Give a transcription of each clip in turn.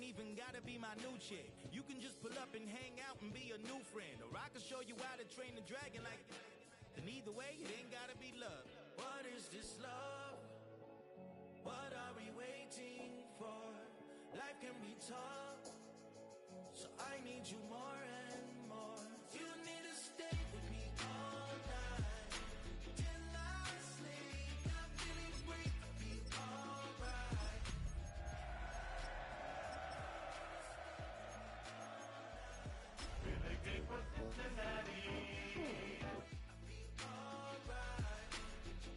even gotta be my new chick. You can just pull up and hang out and be a new friend. Or I can show you how to train the dragon like... And either way, it ain't gotta be love. What is this love? What are we waiting for? Life can be tough, so I need you more and more. You need to stay with me all night till I sleep. Not feeling free, I'll be alright. Renegade for Cincinnati. I'll be alright.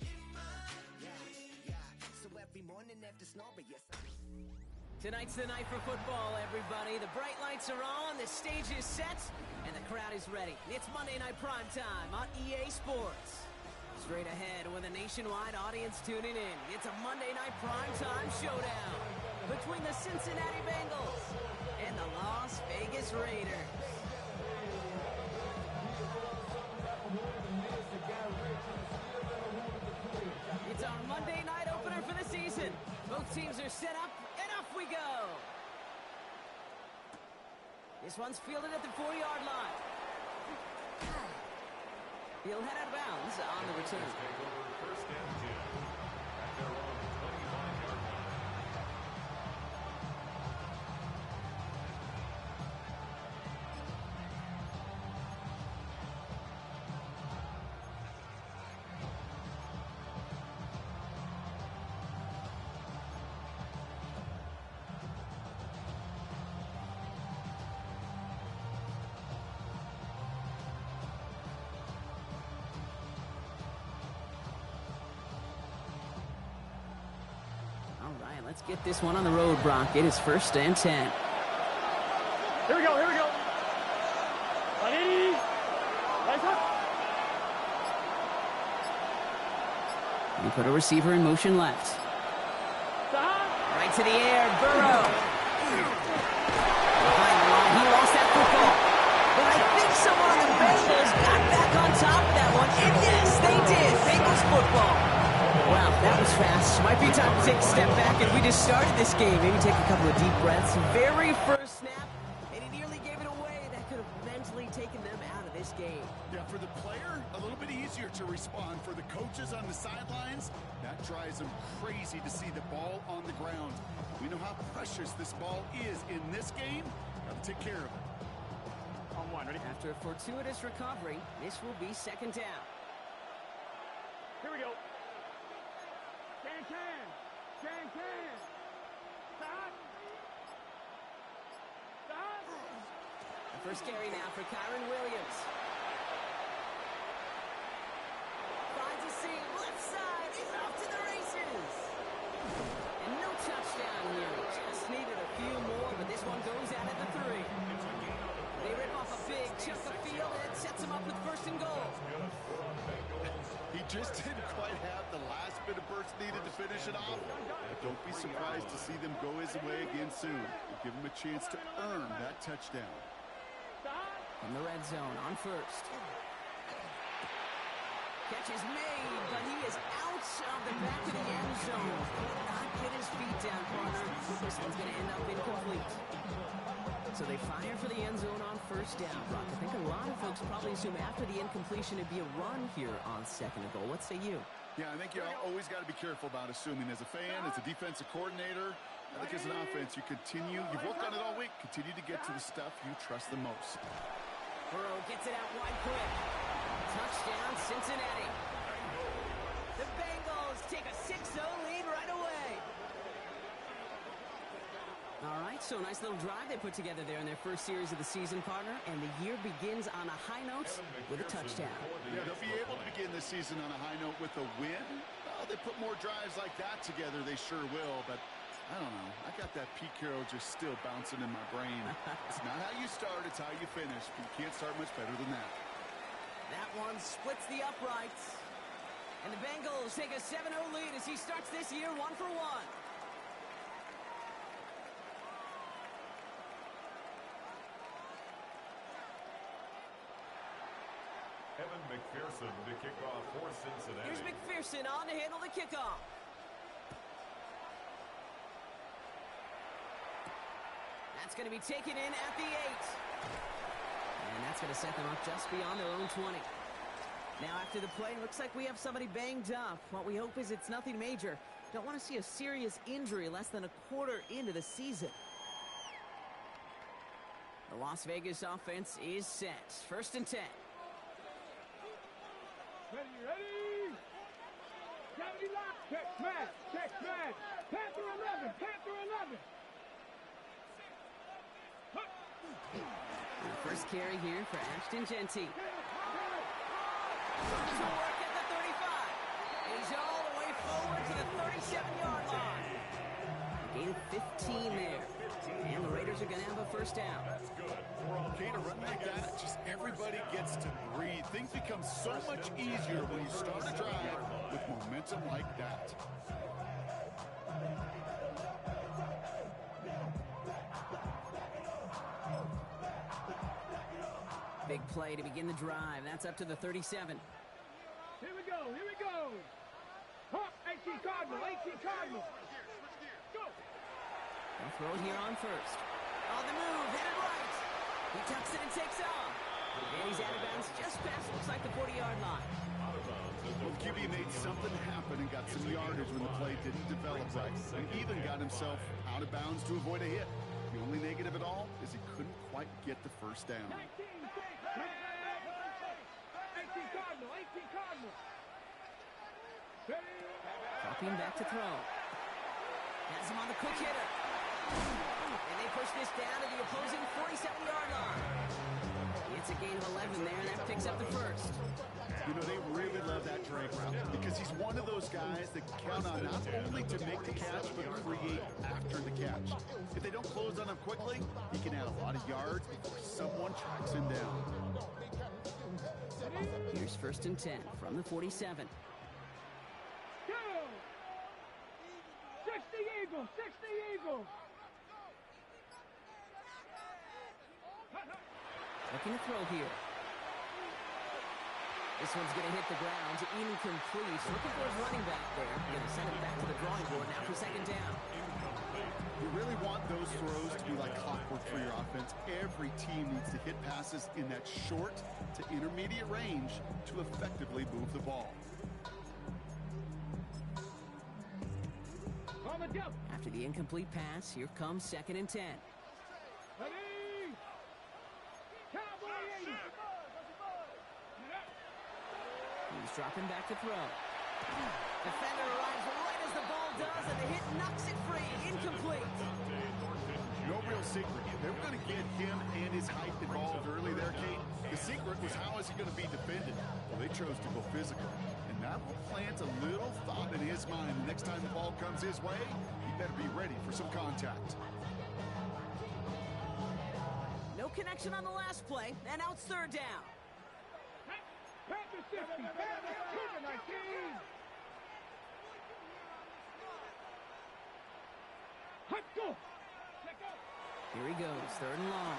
In my dreams. So every morning after snoring, yes. Tonight's the night for football, everybody. The bright lights are on, the stage is set, and the crowd is ready. It's Monday Night Primetime on EA Sports. Straight ahead with a nationwide audience tuning in, it's a Monday Night Primetime showdown between the Cincinnati Bengals and the Las Vegas Raiders. It's our Monday night opener for the season. Both teams are set up, and off we go. This one's fielded at the 4-yard line. He'll head out of bounds on the return. First and 10 at their own 25-yard line. All right, let's get this one on the road, Brock. It is first and 10. Here we go, here we go. 180. Nice up. We put a receiver in motion left. Right to the air, Burrow. Behind the line, he lost that football. But I think someone on the Bengals got back on top of that one. And yes, they did. Bengals football. Wow, that was fast. Might be time to take a step back, and we just started this game. Maybe take a couple of deep breaths. Very first snap, and he nearly gave it away. That could have mentally taken them out of this game. Yeah, for the player, a little bit easier to respond. For the coaches on the sidelines, that drives them crazy to see the ball on the ground. We know how precious this ball is in this game. Got to take care of it. On one, ready? After a fortuitous recovery, this will be second down. Here we go. Can. Stop. The first carry now for Kyron Williams. Finds a seam, left side, he's off to the races. And no touchdown here. Just needed a few more, but this one goes out at the 3. They rip off a big chunk of field, and it sets them up with first and goal. He just didn't quite have the last bit of burst needed to finish it off. But don't be surprised to see them go his way again soon. Give him a chance to earn that touchdown. From the red zone on first. Catch is made, but he is out of the back of the end zone. Could not get his feet down, corner. This one's going to end up incomplete. So they fire for the end zone on first down, Brock. I think a lot of folks probably assume after the incompletion it'd be a run here on second and goal. What say you? Yeah, I think you always got to be careful about assuming. As a fan, as a defensive coordinator, I think as an offense, you've worked on it all week, continue to get to the stuff you trust the most. Burrow gets it out wide quick. Touchdown, Cincinnati. The Bengals take a 6-0 lead right away. All right, so nice little drive they put together there in their first series of the season, partner, and the year begins on a high note with a touchdown. Yeah, they'll be able to begin the season on a high note with a win. Well, they put more drives like that together, they sure will, but I don't know. I got that Pete Carroll just still bouncing in my brain. It's not how you start, it's how you finish. You can't start much better than that. That one splits the uprights. And the Bengals take a 7-0 lead as he starts this year 1-for-1. Evan McPherson to kick off for Cincinnati. Here's McPherson on to handle the kickoff. That's going to be taken in at the 8. And that's going to set them up just beyond their own 20. Now after the play, looks like we have somebody banged up. What we hope is it's nothing major. Don't want to see a serious injury less than a quarter into the season. The Las Vegas offense is set. 1st and 10. Ready, ready. Check man, Panther 11, Panther 11. The first carry here for Ashton Genty. To work at the 35. And he's all the way forward to the 37-yard line. Gain of 15 there. And the Raiders are going to have a first down. Okay, to run like that, just everybody gets to breathe. Things become so much easier when you start a drive with momentum like that. Big play to begin the drive. That's up to the 37. Here we go. Hawk, 18 Cardinal. Go. They'll throw here on first. On the move, headed right. He tucks it and takes off. And he's out of bounds just past, looks like the 40-yard line. Well, QB made something happen and got some yardage when the play didn't develop right. And even got himself out of bounds to avoid a hit. The only negative at all is he couldn't quite get the first down. 18 Cardinal. Dropping back to throw. Has him on the quick hitter. And they push this down to the opposing 47-yard line. It's a gain of 11 there, and that picks up the first. You know, they really love that drag route because he's one of those guys that count on not only to make the catch, but create after the catch. If they don't close on him quickly, he can add a lot of yards before someone tracks him down. Here's 1st and 10 from the 47. Go! 60 Eagles. Looking to throw here. This one's going to hit the ground. Incomplete. Looking for his running back there. Going to send it back to the drawing board now for 2nd down. You really want those throws to be like clockwork for your offense. Every team needs to hit passes in that short to intermediate range to effectively move the ball. After the incomplete pass, here comes 2nd and 10. Ready? He's dropping back to throw. Defender arrives right as the ball does, and the hit knocks it free. Incomplete. No real secret. They were going to get him and his height involved early there, Kate. The secret was how is he going to be defended? Well, they chose to go physical. And that will plant a little thought in his mind. The next time the ball comes his way, he better be ready for some contact. No connection on the last play, and now it's 3rd down. Panther 60, Panther 19. Go. Here he goes, 3rd and long.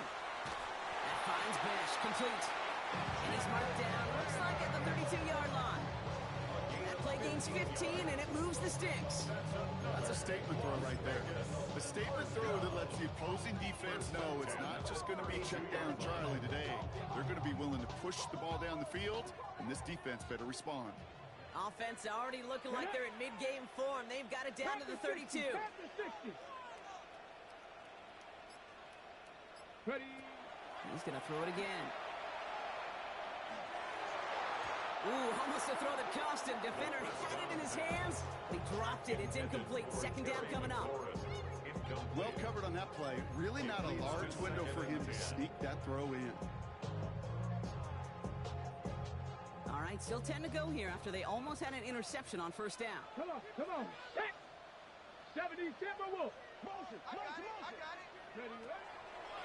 That finds Besh, complete. And he's marked down, looks like at the 32-yard line. That play gains 15, and it moves the sticks. That's a statement throw right there. A statement throw that lets the opposing defense know it's not just going to be check down Charlie today. They're going to be willing to push the ball down the field, and this defense better respond. Offense already looking like they're in mid-game form. They've got it down to the 32. Ready? He's going to throw it again. Ooh, almost a throw that cost him. Defender had it in his hands. He dropped it. It's incomplete. 2nd down coming up. Well covered on that play. Really not a large window for him to sneak that throw in. All right, still 10 to go here after they almost had an interception on 1st down. Come on. Set. 70 Timberwolf. Motion. I got it. Ready?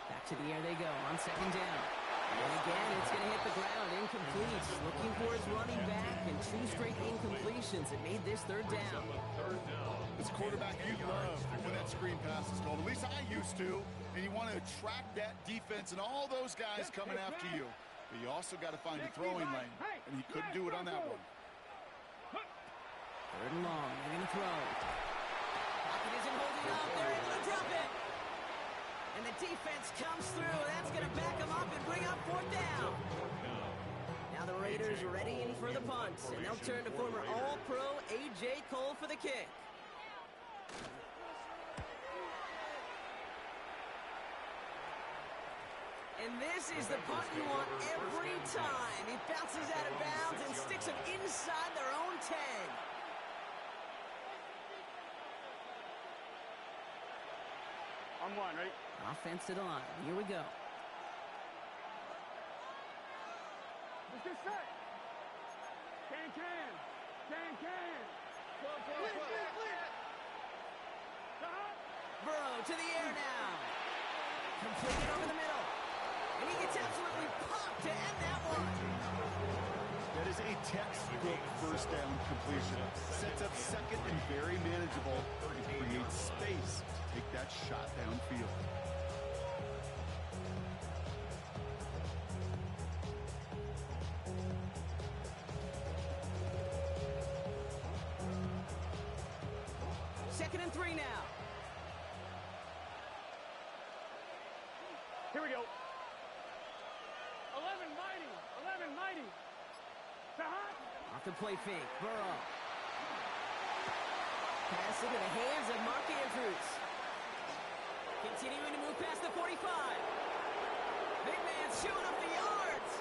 Back to the air they go on 2nd down. And again, it's going to hit the ground. Incomplete. Looking for his running back, and 2 straight incompletions. It made this 3rd down. As quarterback, you love when that screen pass is called. At least I used to. And you want to attract that defense and all those guys coming after you. But you also got to find a throwing lane. And he couldn't do it on that one. 3rd and long. They're going to throw. Pocket isn't holding up. They're able to drop it. And the defense blitz comes through. That's going to back them up and bring up fourth down. Now the Raiders readying for the punt, and they'll turn to former All-Pro A.J. Cole for the kick. And this is the punt you want every time. He bounces out of bounds and sticks them inside their own 10. On one, right? Offense to the line. Here we go. Let's get set. Can. Burrow to the air now. Completed over the middle. And he gets absolutely popped to end that one. That is a textbook first down completion. Sets up second and very manageable. It creates space to take that shot downfield. Second and 3 now. Here we go. 11 mighty. Off the play fake. Burrow. Pass into the hands of Mark Andrews. Continuing to move past the 45. Big man showing up the yards.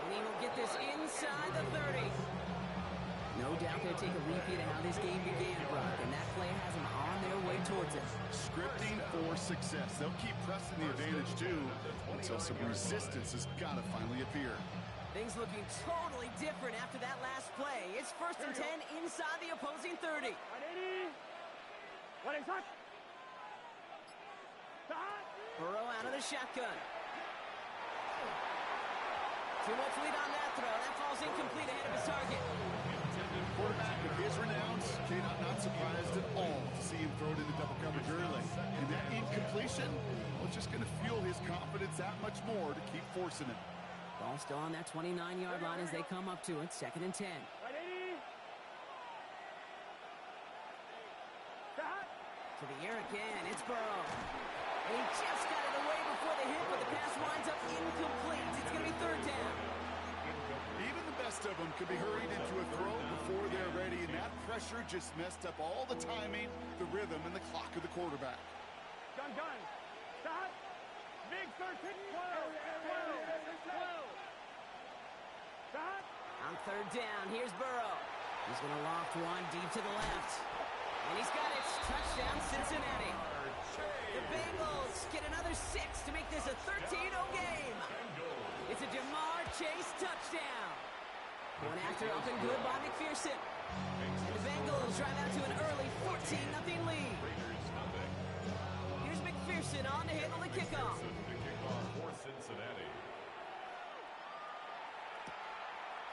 And he will get this inside the 30. No doubt they'll take a repeat of how this game began, Brock, and that play has them on their way towards it. Scripting for success. They'll keep pressing the advantage, too, until some resistance has got to finally appear. Things looking totally different after that last play. It's first and 10 inside the opposing 30. What is hot? Burrow out of the shotgun. Too much lead on that throw. That falls incomplete ahead of his target. Quarterback is renounced. Not surprised at all to see him throw it into double coverage early. And that incompletion was just going to fuel his confidence that much more to keep forcing it. Ball still on that 29-yard line as they come up to it. Second and 10. To the air again. It's Burrow. And he just got it away before the hit, but the pass winds up incomplete. It's going to be third down. Even the best of them could be hurried into a throw before they're ready, and that pressure just messed up all the timing, the rhythm, and the clock of the quarterback. Gun. Stop. Big 13. 12. Stop. On third down, here's Burrow. He's going to loft one deep to the left. And he's got it. Touchdown, Cincinnati. The Bengals get another 6 to make this a 13-0 game. It's a Jamar Chase touchdown. Going after up and good by McPherson. And the Bengals drive out to an early 14-0 lead. Here's McPherson on to handle the kickoff. For Cincinnati.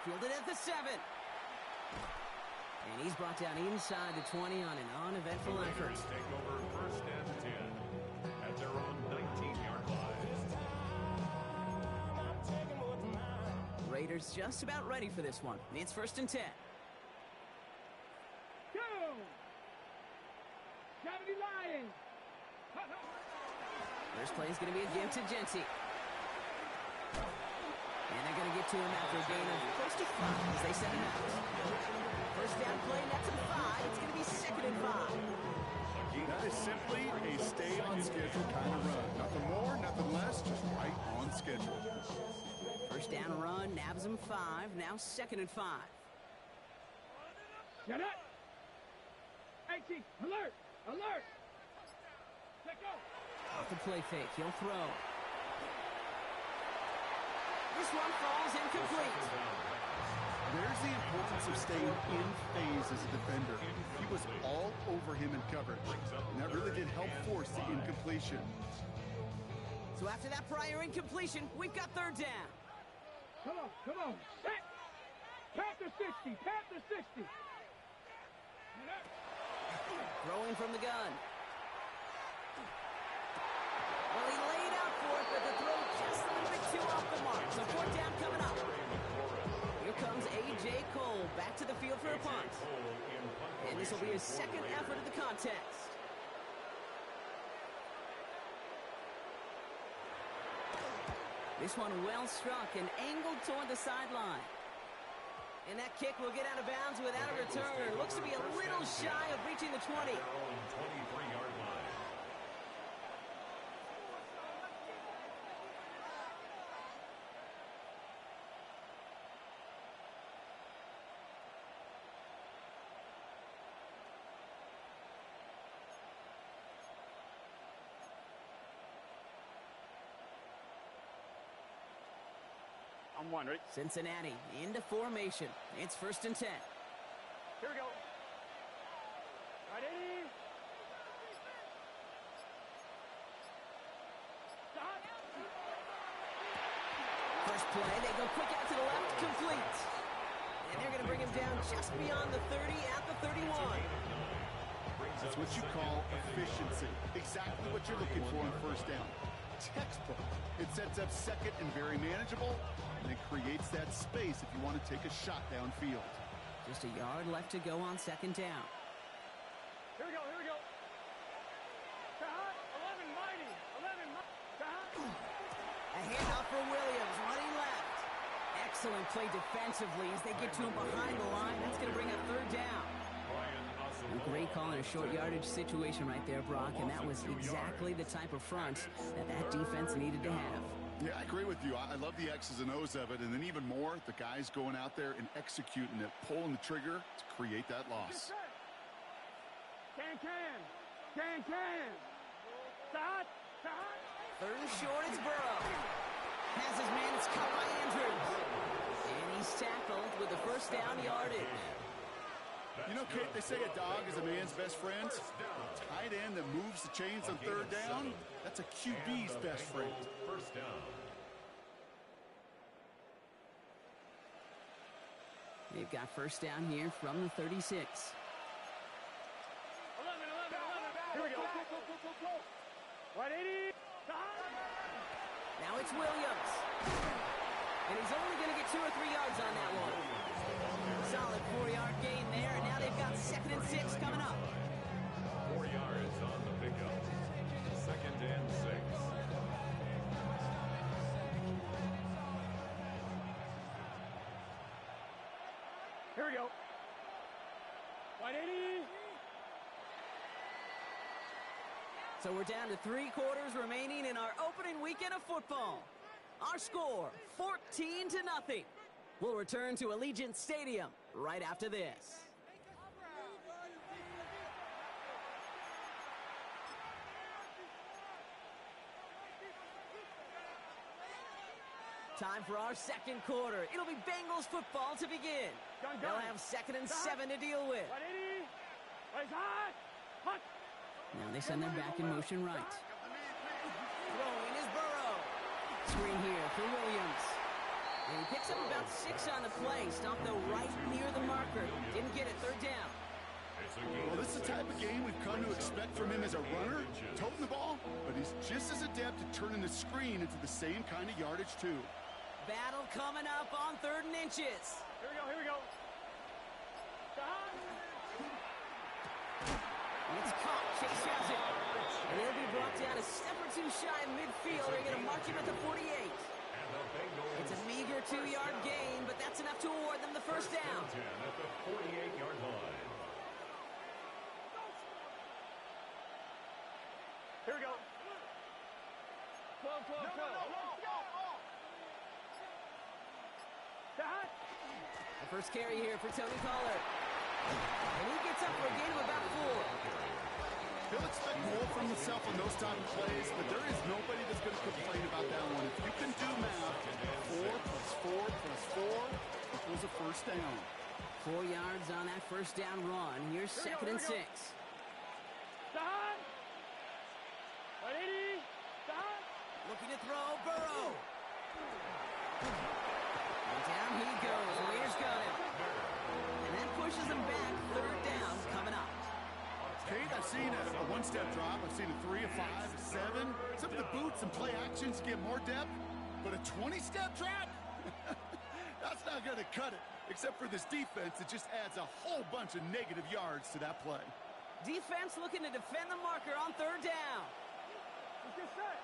Fielded at the 7. And he's brought down inside the 20 on an uneventful effort. Raiders take over first and 10 at their own 19-yard line. Raiders just about ready for this one. It's first and 10. Go! Gravity Lions! First play is going to be a give to Jency. And they're going to get to him after a gain of close to 5 as they send him out. First down play, that's a 5. It's going to be second and 5. That is simply a stay-on-schedule kind of run. Nothing more, nothing less, just right on schedule. First down run, nabs him 5. Now second and 5. Get it! 18, alert! Let go! Off the play fake, he'll throw. This one falls incomplete. There's the importance of staying in phase as a defender. He was all over him in coverage, and that really did help force the incompletion. So after that prior incompletion, we've got third down. Come on! Set! Panther 60! Throwing from the gun. Well, he laid out for it, but the throw just a little bit too off the mark. So fourth down coming up. Here comes A.J. Cole back to the field for a punt. And this will be his second effort of the contest. This one well struck and angled toward the sideline. And that kick will get out of bounds without a return. Looks to be a little shy of reaching the 20. 23-yard line. I'm one, ready? Cincinnati into formation. It's 1st and 10. Here we go. Ready? Stop. First play, they go quick out to the left, complete. And they're going to bring him down just beyond the 30 at the 31. That's what you call efficiency. Exactly what you're looking for on first down. Textbook. It sets up second and very manageable, and it creates that space if you want to take a shot downfield. Just a yard left to go on 2nd down. Here we go, here we go. 11 mighty. 11 mighty. A handoff for Williams, running left. Excellent play defensively as they get to him behind the line. That's going to bring up 3rd down. A great call in a short yardage situation right there, Brock, and that was exactly the type of front that defense needed to have. Yeah, I agree with you. I love the X's and O's of it, and then even more, the guys going out there and executing it, pulling the trigger to create that loss. Can. Stop. 3rd and short, it's Burrow. Has his man, it's caught by Andrews. And he's tackled with the 1st down yardage. You know, Kate, they say a dog is a man's best friend. A tight end that moves the chains on 3rd down, that's a QB's best friend. 1st down. They've got 1st down here from the 36. 11. Here we go. 180. Now it's Williams. And he's only going to get 2 or 3 yards on that one. Solid 4-yard gain there, and now they've got 2nd and 6 coming up. 4 yards on the pickup. 2nd and 6. Here we go. 180. So we're down to 3 quarters remaining in our opening weekend of football. Our score, 14-0. We'll return to Allegiant Stadium right after this. Time for our 2nd quarter. It'll be Bengals football to begin. They'll have 2nd and 7 to deal with. 180. Hut. Now they send their back in motion right. Throwing is Burrow. Screen here for Williams. And he picks up about 6 on the play. Stopped though right near the marker. Didn't get it. 3rd down. Well, this is the type of game we've come to expect from him as a runner, toting the ball, but he's just as adept at turning the screen into the same kind of yardage, too. Battle coming up on 3rd and inches. Here we go. It's caught. Chase has it. And he'll be brought down a step or 2 shy of midfield. They're going to march him at the 48. It's a meager 2-yard gain, but that's enough to award them the 1st down. At the 48-yard line. Here we go. 12. The first carry here for Tony Pollard. And he gets up for a gain of about 4. He'll expect more from himself on those type of plays, but there is nobody that's going to complain about that one. If you can do math, 4 plus 4 plus 4 equals a 1st down. 4 yards on that 1st down run. Here's 2nd and 6. Stop. 180. Stop. Looking to throw, Burrow. And down he goes. Raiders got him. And that pushes him back. 3rd down coming up. Kate, I've seen a 1-step drop. I've seen a 3, a 5, a 7. Some of the boots and play actions get more depth, but a 20-step drop? That's not going to cut it. Except for this defense, it just adds a whole bunch of negative yards to that play. Defense looking to defend the marker on 3rd down. Let's get set.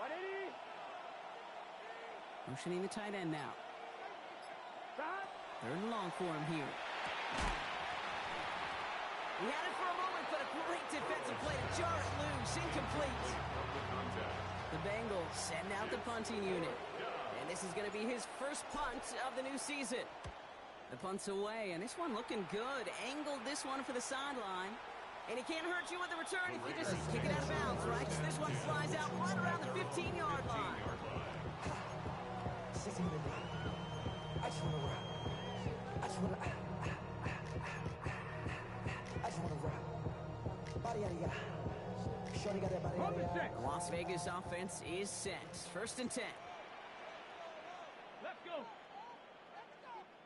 180. Motioning the tight end now. Third and long for him here. He had it for a moment, but a great defensive play to jar it loose. Incomplete. The Bengals send out the punting unit. And this is going to be his first punt of the new season. The punt's away, and this one looking good. Angled this one for the sideline. And he can't hurt you with the return if you just kick it out of bounds, right? So this one flies out right around the 15-yard line. I just want to rap. I just want to rap. Body out of ya. Shorty got that body out of ya. Las Vegas offense is set. First and 10. Let's go.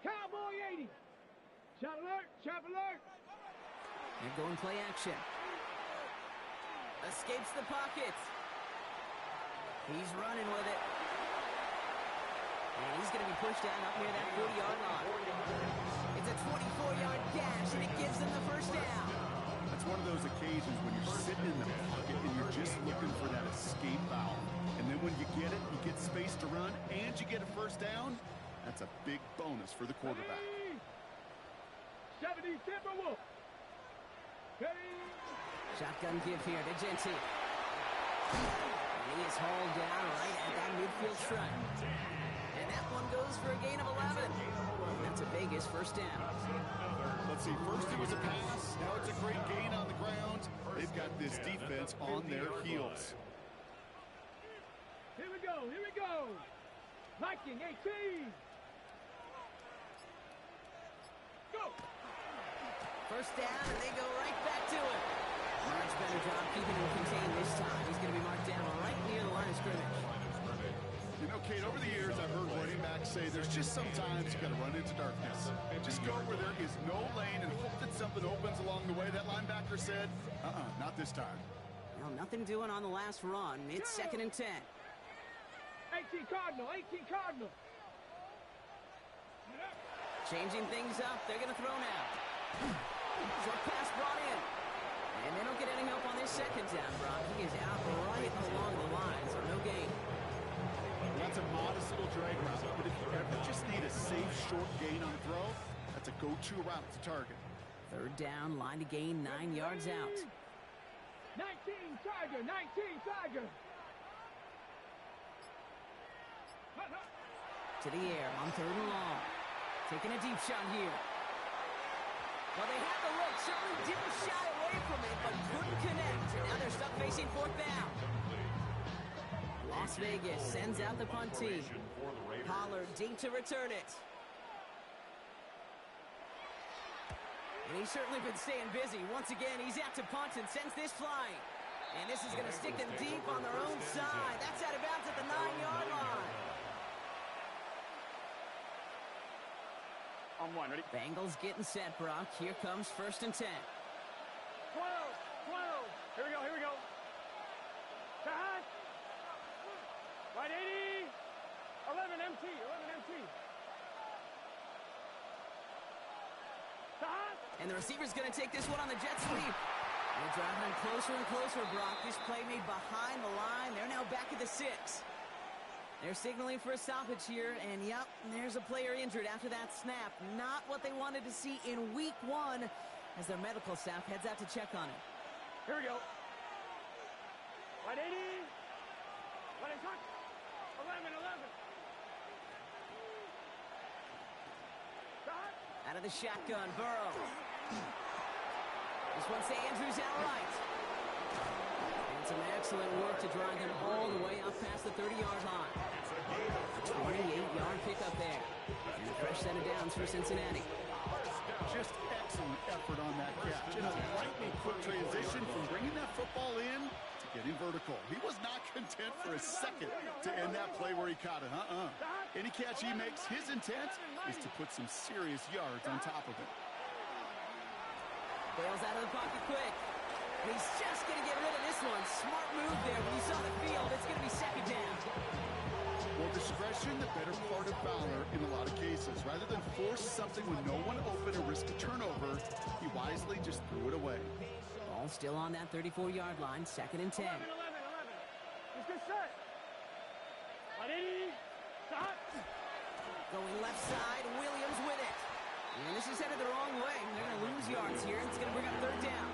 Cowboy 80. Shot alert. Shot alert. And going play action. Escapes the pocket. He's running with it. And he's going to be pushed down up near that 40-yard line. It's a 24-yard dash, and it gives them the first down. That's one of those occasions when you're sitting in the pocket and you're just looking for that escape valve. And then when you get it, you get space to run, and you get a first down. That's a big bonus for the quarterback. 70 Timberwolves. Shotgun give here to Genty. And he is hauled down right at that midfield stripe. And that one goes for a gain of 11. That's a Vegas first down. Let's see, first it was a pass, now it's a great gain on the ground. They've got this defense on their heels. Here we go, here we go. Viking 18. Go. First down, and they go right back to it. Much better job keeping him contained this time. He's going to be marked down right near the line of scrimmage. You know, Kate, over the years, I've heard running backs say there's just sometimes you got to run into darkness. Just go where there is no lane and hope that something opens along the way. That linebacker said, not this time. Well, nothing doing on the last run. It's second and 10. 18 Cardinal, 18 Cardinal. Changing things up. They're going to throw now. Short pass brought in. And they don't get any help on this second down, Brock. He is out right along the line, so no gain. That's a modest little drag route, but if you ever just need a safe, short gain on a throw, that's a go-to route to target. Third down, line to gain 9 yards out. 19 Tiger, 19 Tiger. To the air on third and long. Taking a deep shot here. Well, they had the look, certainly didn't shy away from it, but couldn't connect. And now they're stuck facing fourth down. Las Vegas sends out the punt team. Pollard deep to return it. And he's certainly been staying busy. Once again, he's out to punt and sends this flying. And this is going to stick them deep on their own side. That's out of bounds at the 9-yard line. On one, ready? Bengals getting set, Brock. Here comes first and 10. 12. Here we go, here we go. Shot. Right 80. 11 MT. Shot. And the receiver's going to take this one on the jet sweep. They're driving closer and closer, Brock. This play made behind the line. They're now back at the 6. They're signaling for a stoppage here, and yep, there's a player injured after that snap. Not what they wanted to see in week 1 as their medical staff heads out to check on him. Here we go. Right 80. Right in front. 11. Shot. Out of the shotgun, Burrow. This one to Andrews outright. And some excellent work to drive him all the way up past the 30-yard line. A 28-yard pickup there. And a fresh set of downs for Cincinnati. Just excellent effort on that catch. And a lightning quick transition from bringing that football in to getting vertical. He was not content for a second to end that play where he caught it. Any catch he makes, his intent is to put some serious yards on top of it. Bails out of the pocket quick. And he's just going to get rid of this one. Smart move there. When you saw the field, it's going to be second down. Well, discretion, the better part of valor in a lot of cases. Rather than force something with no one open or risk a turnover, he wisely just threw it away. Ball still on that 34-yard line, second and 10. 11. It's good set. Right 80. Going left side, Williams with it. And this is headed the wrong way. They're going to lose yards here. It's going to bring up third down.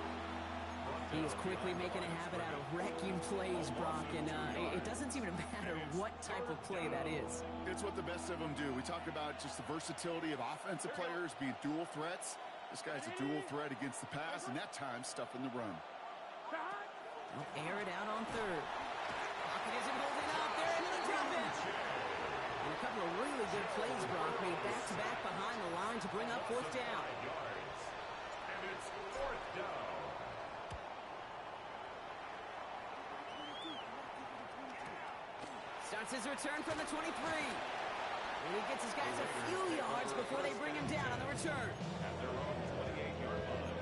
He's quickly making a habit out of wrecking plays, Brock, and it doesn't seem to matter what type of play that is. It's what the best of them do. We talk about just the versatility of offensive players being dual threats. This guy's a dual threat against the pass, and that time stuffing the run. They'll air it out on third. Pocket isn't holding up. They're into the drop in. And a couple of really good plays, Brock, made back-to-back behind the line to bring up fourth down. And it's fourth down. Starts his return from the 23. And he gets his guys a few yards before they bring him down on the return. At their own 28-yard line.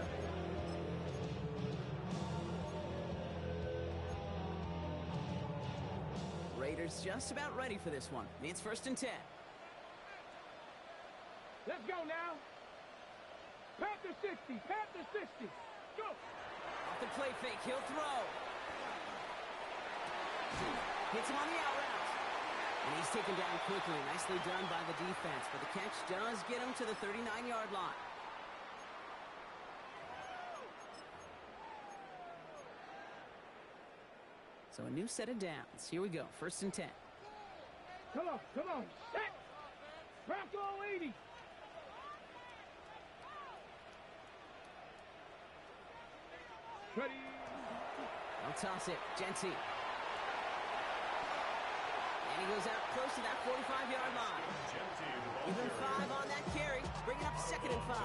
Raiders just about ready for this one. It's 1st and 10. Let's go now. Panther 60. Panther 60. Go. Off the play fake. He'll throw. Hits him on the out route. And he's taken down quickly. Nicely done by the defense. But the catch does get him to the 39-yard line. So a new set of downs. Here we go. 1st and 10. Come on. Set. Bronco 80. Ready. I'll toss it. Genty. And he goes out close to that 45-yard line. Even 5 on that carry. Bringing up 2nd and 5.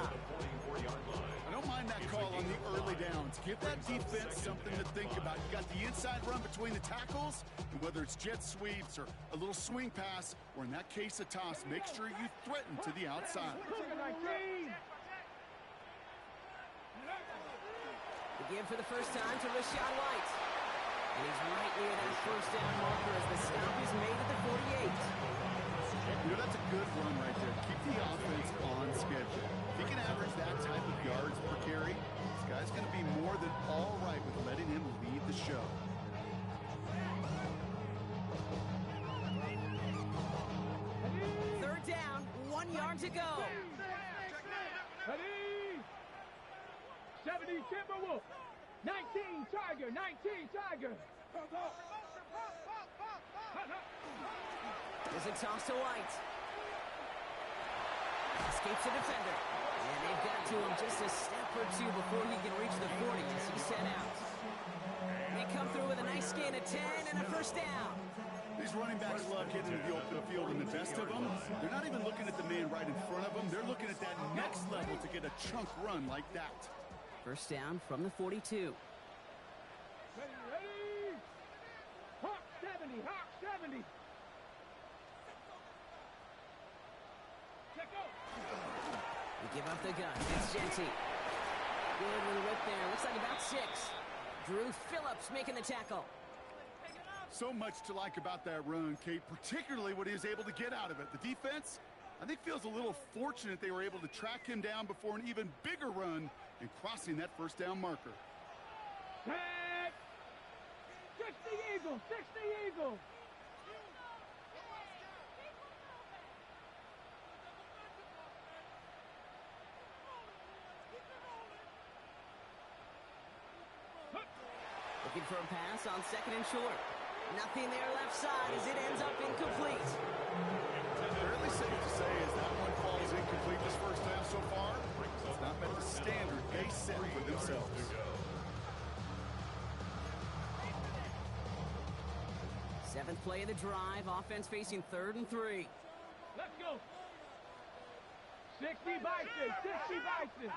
I don't mind that call on the early downs. Give that defense something to think about. You got the inside run between the tackles, and whether it's jet sweeps or a little swing pass, or in that case a toss, make sure you threaten to the outside. The give for the first time to Rashad White. And he's right near that first down marker as the stop is made at the 48. You know, that's a good run right there. Keep the offense on schedule. If he can average that type of yards per carry, this guy's going to be more than all right with letting him lead the show. Third down, 1 yard to go. Ready. 70 Timberwolf. 19 Tiger. 19 Tiger. There's a toss to White. Escapes the defender. And they've got to him just a step or two before he can reach the 40 as he's set out. They come through with a nice gain of 10 and a first down. These running backs love getting into the open field, and the best of them, they're not even looking at the man right in front of them. They're looking at that next level to get a chunk run like that. First down from the 42. Ready. Hawk 70. Hawk 70. Check out. They give up the gun. It's Genty. Good little whip there. Looks like about 6. Drew Phillips making the tackle. So much to like about that run, Kate, particularly what he was able to get out of it. The defense, I think, feels a little fortunate they were able to track him down before an even bigger run and crossing that first down marker. Tag. 60 Eagle. 60 Eagle. Looking for a pass on 2nd and short. Nothing there left side as it ends up incomplete. Fairly safe to say as that one falls incomplete this first time so far, it's not met the standard they set for themselves. Seventh play of the drive. Offense facing 3rd and 3. Let's go. 60 Bison. 60 Bison.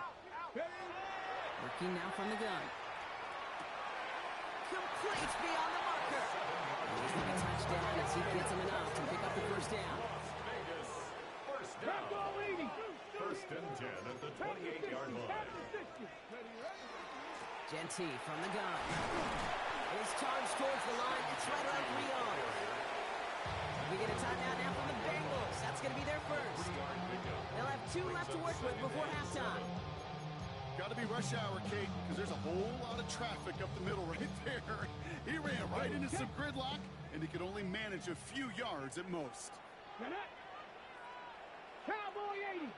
Working now from the gun. Complete beyond the marker. He's going to touchdown as he gets him enough to pick up the first down. Vegas, first down. Bronco 80. First and 10 at the 28-yard line. Genty from the gun. Is charged towards the line. It's right around 3 yards. We get a timeout now from the Bengals. That's going to be their first. They'll have 2 left to work with before halftime. Got to be rush hour, Kate, because there's a whole lot of traffic up the middle right there. He ran right into some gridlock, and he could only manage a few yards at most. Cowboy 80.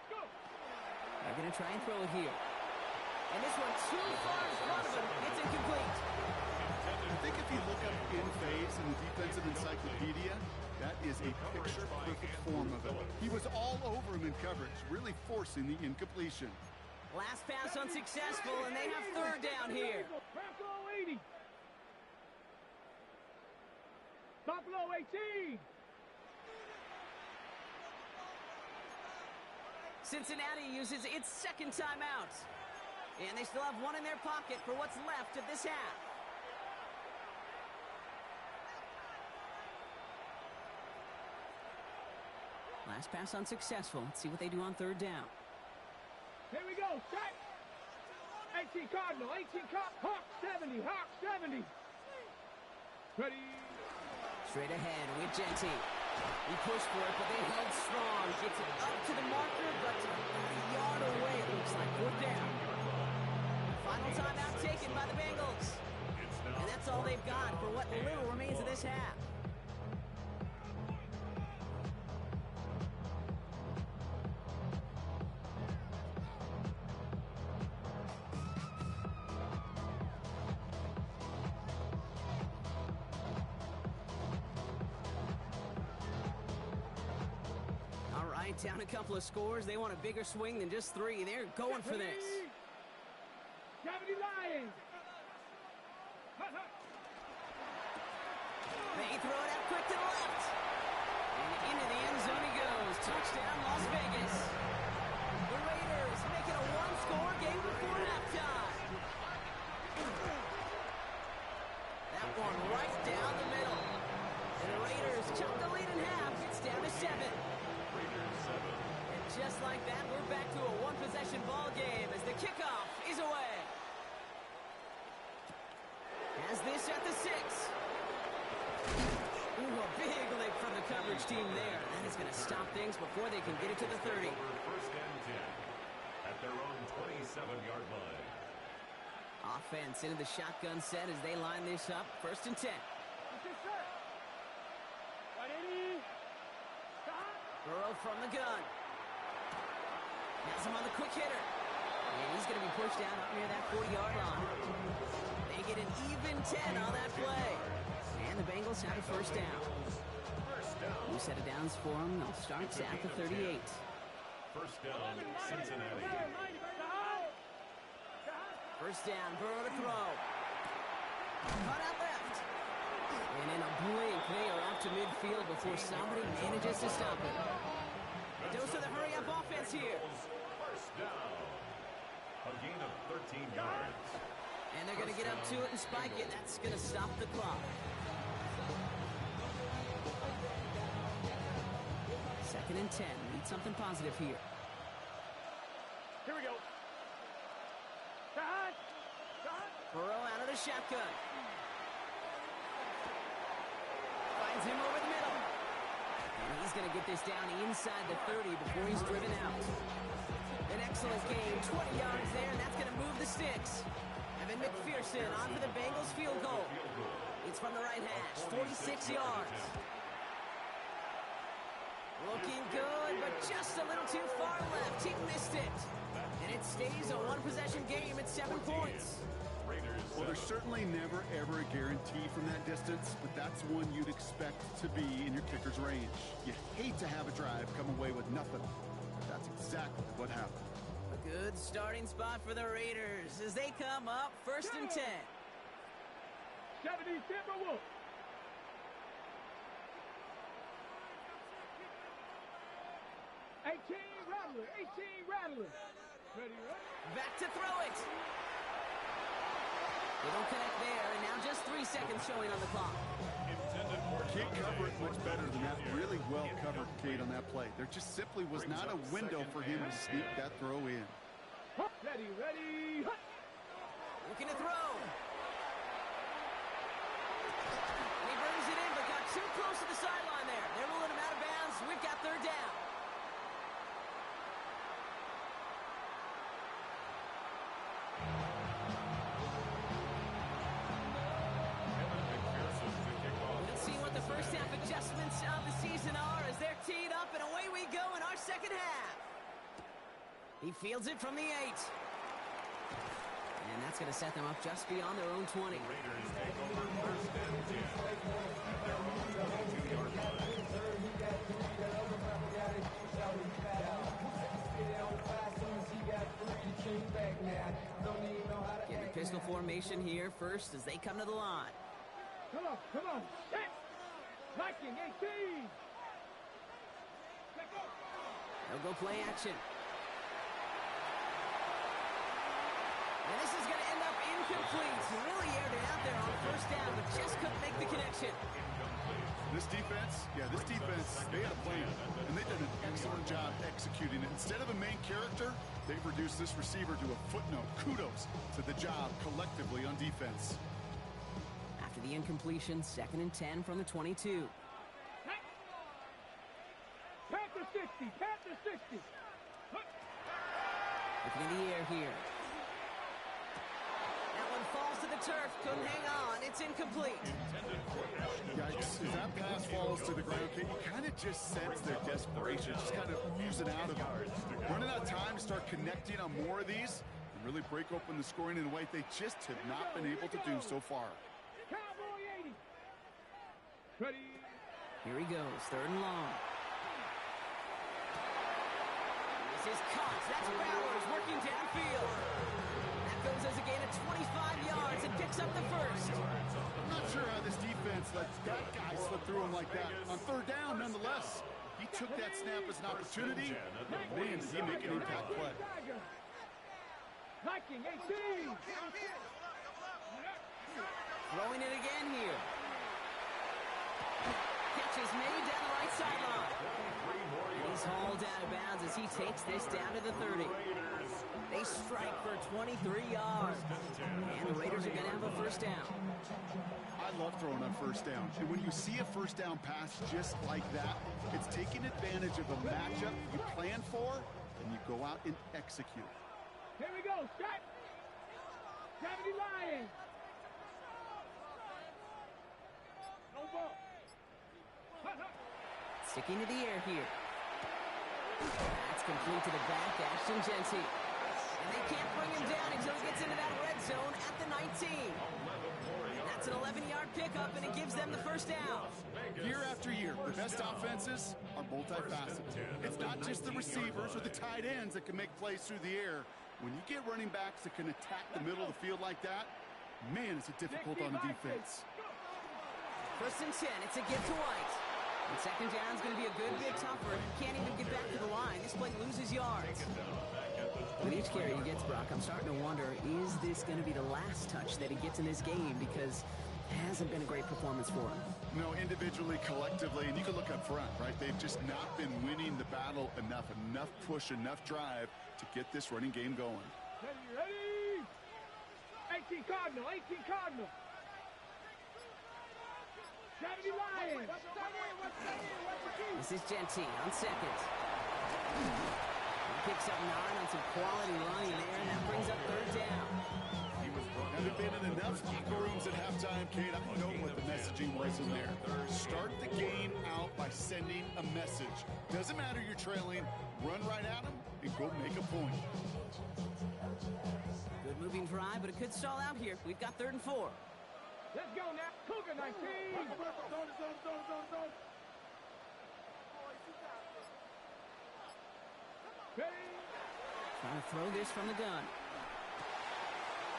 Go. They're going to try and throw it here. And this one too far in front of him. It's incomplete. I think if you look up in phase in the defensive encyclopedia, that is a picture-perfect form of it. He was all over him in coverage, really forcing the incompletion. Last pass unsuccessful, and they have third down here. Buffalo 80. Buffalo 18. Cincinnati uses its second timeout. And they still have one in their pocket for what's left of this half. Last pass unsuccessful. Let's see what they do on third down. Here we go. Set. 18 Cardinal. 18 Cardinal. Hawk 70. Hawk 70. Ready. Straight ahead with Genty. He pushed for it, but they held strong. Gets it up to the marker, but a yard away, it looks like. Fourth down. Final timeout taken by the Bengals. And that's all they've got for what little remains of this half. Down a couple of scores. They want a bigger swing than just three. They're going for this. 70 Lions. They throw it out quick to the left. And into the end zone he goes. Touchdown, Las Vegas. The Raiders make it a one-score game before halftime. That one right down the middle. And the Raiders chop the lead in half. It's down to 7. And just like that, we're back to a one-possession ball game as the kickoff is away. Has this at the 6. Ooh, a big lick from the coverage team there. That is going to stop things before they can get it to the 30. First and 10 at their own 27-yard line. Offense into the shotgun set as they line this up. First and 10. Burrow from the gun. Has him on the quick hitter. And he's going to be pushed down up near that 40-yard line. They get an even 10 on that play. And the Bengals have a first down. New set of downs for them. They'll start at the 38. First down, Cincinnati. First down, Burrow to throw. Cut out left. And in a blink, they are off to midfield before somebody manages to stop it. A dose of the hurry-up offense here. First down. A gain of 13 yards. And they're going to get up to it and spike it. That's going to stop the clock. Second and 10. Need something positive here. Here we go. Burrow out of the shotgun. Finds him over the middle. And he's going to get this down inside the 30 before he's driven out. An excellent game. 20 yards there, and that's going to move the sticks. Evan McPherson on for the Bengals field goal. It's from the right hash. 46 yards. Looking good, but just a little too far left. He missed it. And it stays a one-possession game at 7 points. Well, there's certainly never, ever a guarantee from that distance, but that's one you'd expect to be in your kicker's range. You hate to have a drive come away with nothing. That's exactly what happened. A good starting spot for the Raiders as they come up first and 10. 70 Timberwolves. Rattler. 18 Rattler. Ready, right? Back to throw it. They don't connect there, and now just 3 seconds showing on the clock. Can't cover it much better than that. Really well covered, Kate, on that play. There just simply was not a window for him to sneak that throw in. Ready. Looking to throw. And he brings it in, but got too close to the sideline there. They're ruling him out of bounds. We've got third down. first half adjustments of the season are as they're teed up, and away we go in our second half. He fields it from the 8. And that's going to set them up just beyond their own 20. Raiders take over first and 10 at their own 22-yard line. Get the pistol formation here first as they come to the line. Come on, set! Viking 18! They'll go play action. And this is going to end up incomplete. He really aired it out there on first down, but just couldn't make the connection. This defense, they had a plan, and they did an excellent job executing it. Instead of a main character, they've reduced this receiver to a footnote. Kudos to the job collectively on defense. After the incompletion, 2nd and 10 from the 22. Panther 60, Panther 60. Looking in the air here. That one falls to the turf, couldn't hang on, it's incomplete. Yikes, as that pass falls to the ground, you kind of just sense their desperation, just kind of oozing out of them. Running out of time to start connecting on more of these and really break open the scoring in a way they just have not been able to do so far. Cowboy 80. Ready. Here he goes, 3rd and long. This is caught, that's Bowers working downfield. That goes as a gain of 25 yards and picks up the first. I'm not sure how this defense lets that guy slip through him like that. On 3rd down, nonetheless, he took that snap as an opportunity. Man, did he make an impact play. Viking 18. Throwing it again here. Catch is made down the right sideline. He's hauled out of bounds as he takes this down to the 30. They strike for 23 yards. And the Raiders are going to have a first down. I love throwing on first down. And when you see a first down pass just like that, it's taking advantage of a matchup you plan for, and you go out and execute. Here we go, strike. 70 Lions. No ball. Sticking to the air here. That's complete to the back, Ashton Genty. And they can't bring him down until he gets into that red zone at the 19. That's an 11-yard pickup, and it gives them the first down. Year after year, the best offenses are multifaceted. It's not just the receivers or the tight ends that can make plays through the air. When you get running backs that can attack the middle of the field like that, man, is it difficult on the defense. 1st and 10, it's a give to White. And 2nd down is going to be a good bit tougher. He can't even get back to the line. This play loses yards. With each carry he gets, Brock, I'm starting to wonder, is this going to be the last touch that he gets in this game? Because it hasn't been a great performance for him. No, individually, collectively, and you can look up front, right? They've just not been winning the battle enough push, enough drive to get this running game going. Ready? 18 Cardinal, 18 Cardinal. 70 Lions. This is Genty on 2nd. He picks up 9 on some quality running there, and that brings up 3rd down. Haven't been in enough locker rooms at halftime, Kate. I don't know what the messaging was in there. Start the game out by sending a message. Doesn't matter you're trailing, run right at them and go make a point. Good moving drive, but it could stall out here. We've got 3rd and 4. Let's go now. Cougar 19. Ready? Trying to throw this from the gun.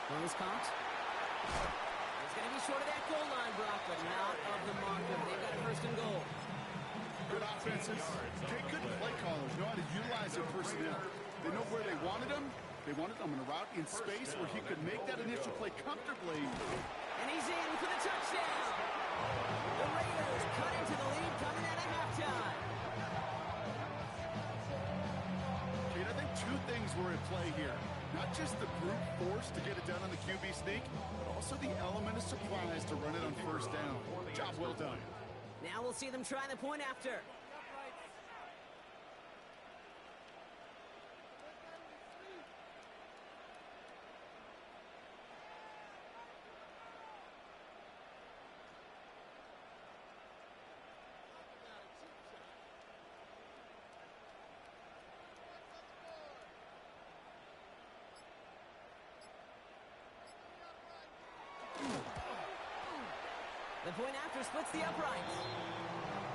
Throw is caught. It's going to be short of that goal line, Brock, but not of the marker. They've got 1st and goal. Good offenses. Okay, good play callers know how to utilize their personnel. They know where they wanted them. They wanted them in a route in space where he could make that initial play comfortably. And he's in for the touchdown. The Raiders cut into the lead coming out of halftime. Kate, I think 2 things were at play here. Not just the brute force to get it done on the QB sneak, but also the element of surprise to run it on 1st down. Job well done. Now we'll see them try the point after. The point after splits the uprights.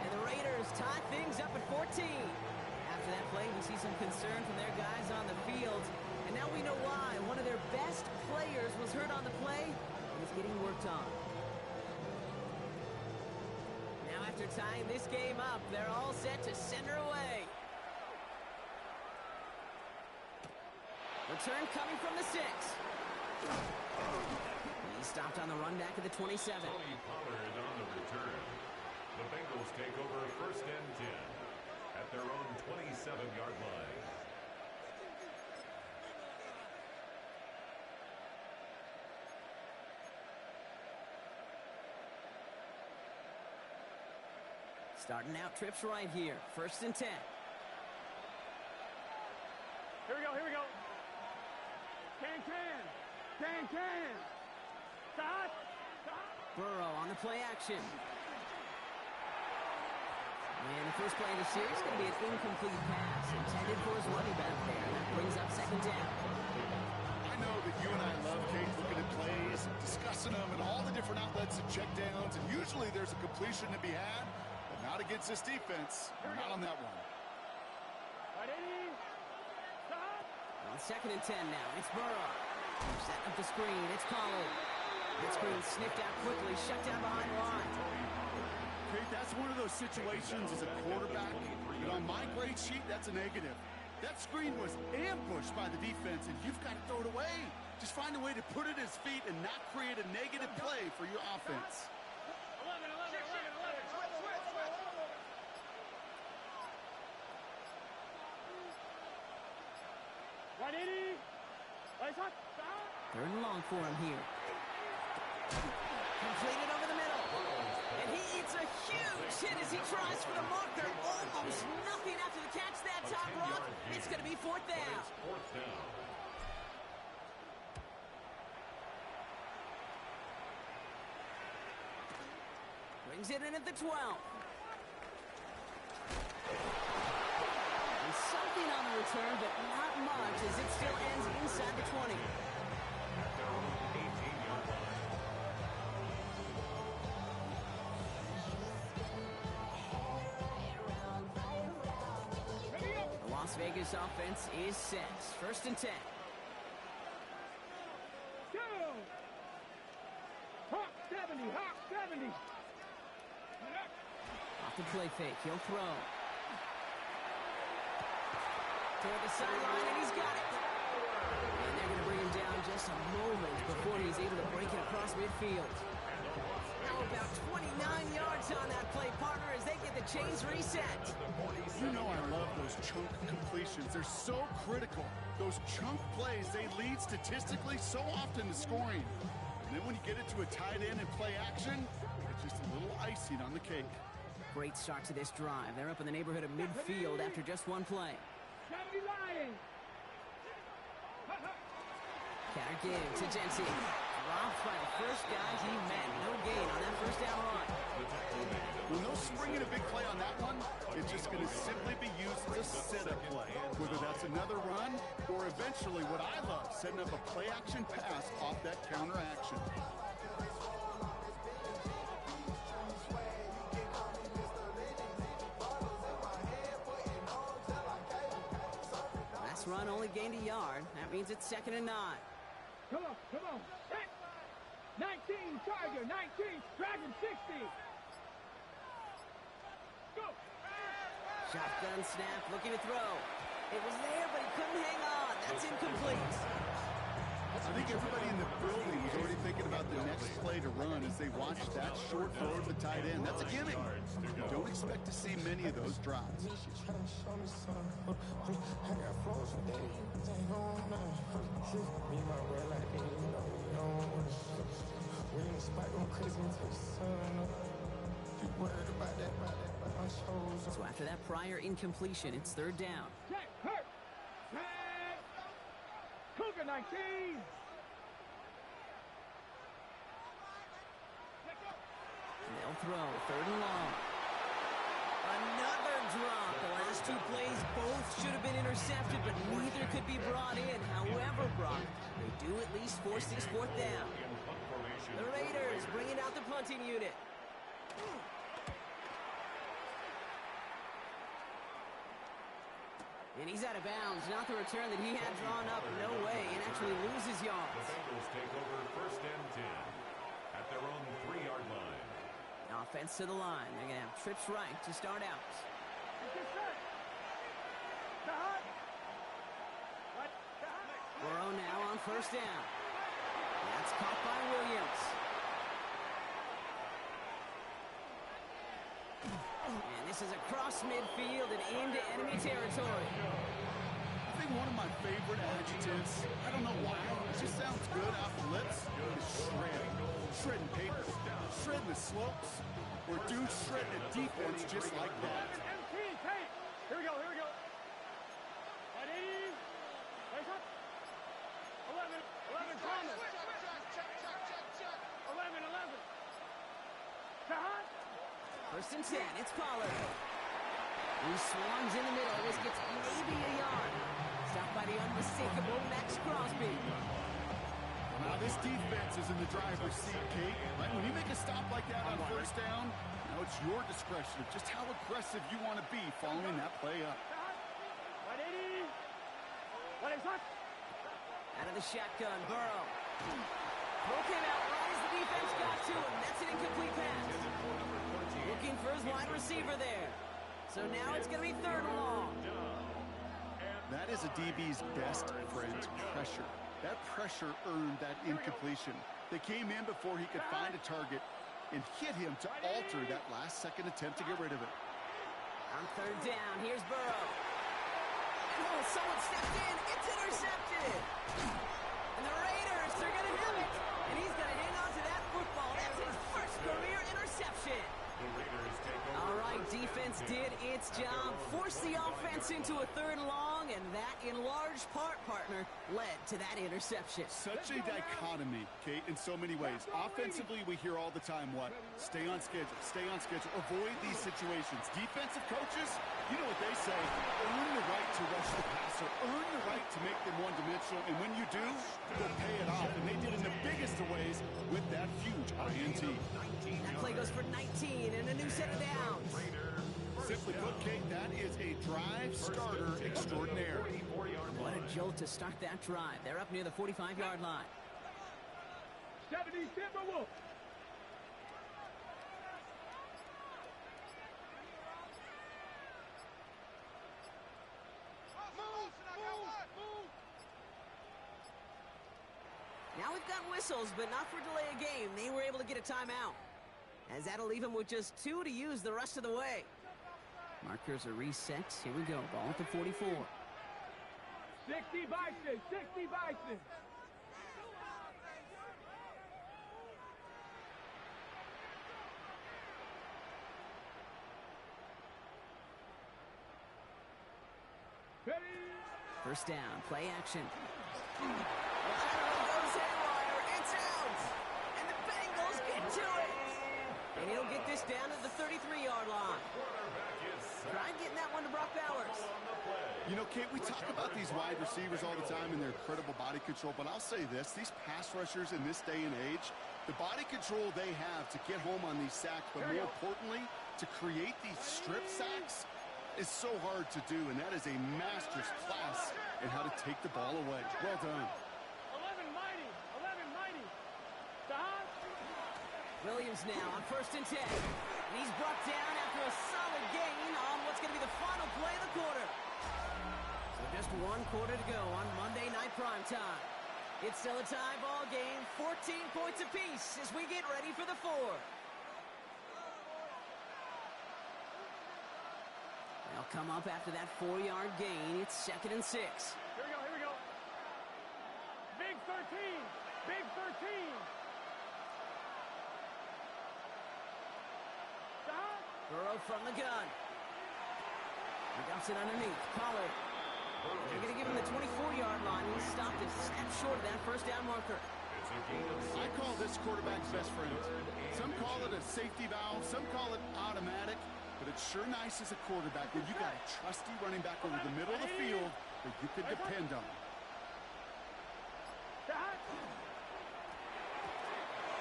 And the Raiders tie things up at 14. After that play, we see some concern from their guys on the field. And now we know why. One of their best players was hurt on the play and is getting worked on. Now after tying this game up, they're all set to send her away. Return coming from the 6. He's stopped on the run back at the 27. Tony Pollard on the return. The Bengals take over 1st and 10 at their own 27-yard line. Starting out trips right here. 1st and 10. Here we go, here we go. Can. Stop. Burrow on the play action. And the first play of the series is going to be an incomplete pass intended for his running back there. That brings up 2nd down. I know that you and I love, Kate, looking at plays, discussing them, and all the different outlets and checkdowns, and usually there's a completion to be had, but not against this defense. Not on that one. Ready? Stop. On 2nd and 10 now. It's Burrow. Setting up the screen. It's Pollard. That screen sniffed out quickly, shut down behind the line. Kate, that's one of those situations as a quarterback that on my grade sheet, that's a negative. That screen was ambushed by the defense, and you've got to throw it away. Just find a way to put it at his feet and not create a negative play for your offense. 11. Right, 80. Right, stop. 3rd and long for him here. Completed over the middle. And he eats a huge hit as he tries for the marker. Almost nothing after the catch that top rock. It's going to be 4th down. 4th down. Brings it in at the 12. And something on the return, but not much as it still ends inside the 20. At their own 18-yard line. The Las Vegas offense is set. 1st and 10. Go. Hawk 70. Off the play fake. He'll throw. Toward the sideline, and he's got it. And they're going to bring him down just a moment before he's able to break it across midfield. Now about 29 yards on that play, partner, as they get the chains reset. You know I love those chunk completions. They're so critical. Those chunk plays, they lead statistically so often to scoring. And then when you get it to a tight end and play action, it's just a little icing on the cake. Great start to this drive. They're up in the neighborhood of midfield after just one play. 70 Lions. Counter give to Jensen. Dropped by the first guy he met. No gain on that 1st down run. When they'll spring in a big play on that one, it's just going to simply be used as a setup play. Whether that's another run or eventually what I love, setting up a play-action pass off that counter action. Last run only gained a yard. That means it's 2nd and 9. Come on. 19, Charger, 19, Dragon 60. Go. Shotgun snap, looking to throw. It was there, but he couldn't hang on. That's incomplete. I think everybody in the building was already thinking about the next play to run as they watched that short throw to the tight end. That's a gimme. You don't expect to see many of those drives. So after that prior incompletion, it's 3rd down. Check, hurt. Cougar 19. They'll throw. 3rd and long. Another drop. The last 2 plays both should have been intercepted, but neither could be brought in. However, Brock, they do at least force this 4th down. The Raiders bringing out the punting unit. And he's out of bounds. Not the return that he had drawn up. No way. And actually loses yards. The Bengals take over first and 10 at their own 3-yard line. Offense to the line. They're going to have trips right to start out. Burrow now on first down. That's caught by Williams. And this is across midfield and into enemy territory. I think one of my favorite adjectives, I don't know why, it just sounds good off the lips, is shredding. Shredding paper, shredding the slopes, or dude shredding a defense just like that. Here we go, here we go. 11, Thomas. 11. Shahad. First and 10, it's Pollard. He swarms in the middle. This gets maybe a yard. Stopped by the unmistakable Max Crosby. Now this defense is in the driver's seat, Kate. Right? When you make a stop like that on first down, now it's your discretion of just how aggressive you want to be following that play up. Out of the shotgun, Burrow. Broke him out right as the defense got to him. That's an incomplete pass. Looking for his wide receiver there. So now it's going to be 3rd and long. That is a DB's best friend, pressure. That pressure earned that incompletion. They came in before he could find a target and hit him to alter that last-second attempt to get rid of it. On 3rd down, here's Burrow. Oh, someone stepped in. It's intercepted. And the Raiders are going to have it. And he's going to hang on to that football. That's his first career interception. All right, defense did its job. Forced the offense into a 3rd and long, and that, in large part, partner, led to that interception. Such a dichotomy, Kate, in so many ways. Offensively, we hear all the time what? Stay on schedule, avoid these situations. Defensive coaches, you know what they say, earn the right to rush the passer, earn the right to make them one-dimensional, and when you do, they'll pay it off. And they did in the biggest of ways with that huge INT. That play goes for 19 and a new set of downs. Simply put, Kate, that is a drive starter extraordinaire. What a jolt to start that drive. They're up near the 45-yard line. 70 Timberwolves. Now we've got whistles, but not for delay of game. They were able to get a timeout, as that'll leave them with just 2 to use the rest of the way. Markers are reset. Here we go. Ball at the 44. 60 Bison. First down, play action. Lateral goes haywire, it's out! And the Bengals get to it! And he'll get this down to the 33-yard line. Tried getting that one to Brock Bowers. You know, Kate, we talk about these wide receivers all the time and their incredible body control, but I'll say this, these pass rushers in this day and age, the body control they have to get home on these sacks, but more importantly, to create these strip sacks is so hard to do, and that is a master's class in how to take the ball away. Well done. 11 mighty. Stop. Williams now on 1st and 10. And he's brought down after a solid gain on what's going to be the final play of the quarter. So just 1 quarter to go on Monday Night Primetime. It's still a tie ball game, 14 points apiece as we get ready for the 4th. They'll come up after that 4-yard gain. It's 2nd and 6. Here we go. Big 13. Stop. Burrow from the gun. He dumps it underneath. Pollard. They're going to give him the 24-yard line. He stopped a step short of that first down marker. I call this quarterback's best friend. Some call it a safety valve. Some call it automatic. But it's sure nice as a quarterback when you got a trusty running back over the middle of the field that you can depend on.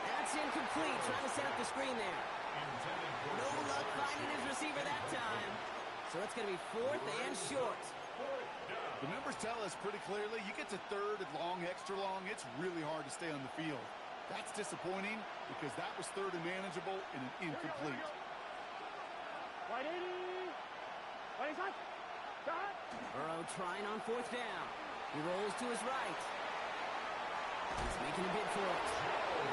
That's incomplete. Trying to set up the screen there. No luck finding his receiver that time. So it's going to be 4th and short. The numbers tell us pretty clearly, you get to 3rd and long, extra long, it's really hard to stay on the field. That's disappointing because that was 3rd and manageable and an incomplete. Burrow trying on 4th down. He rolls to his right. He's making a bid for it.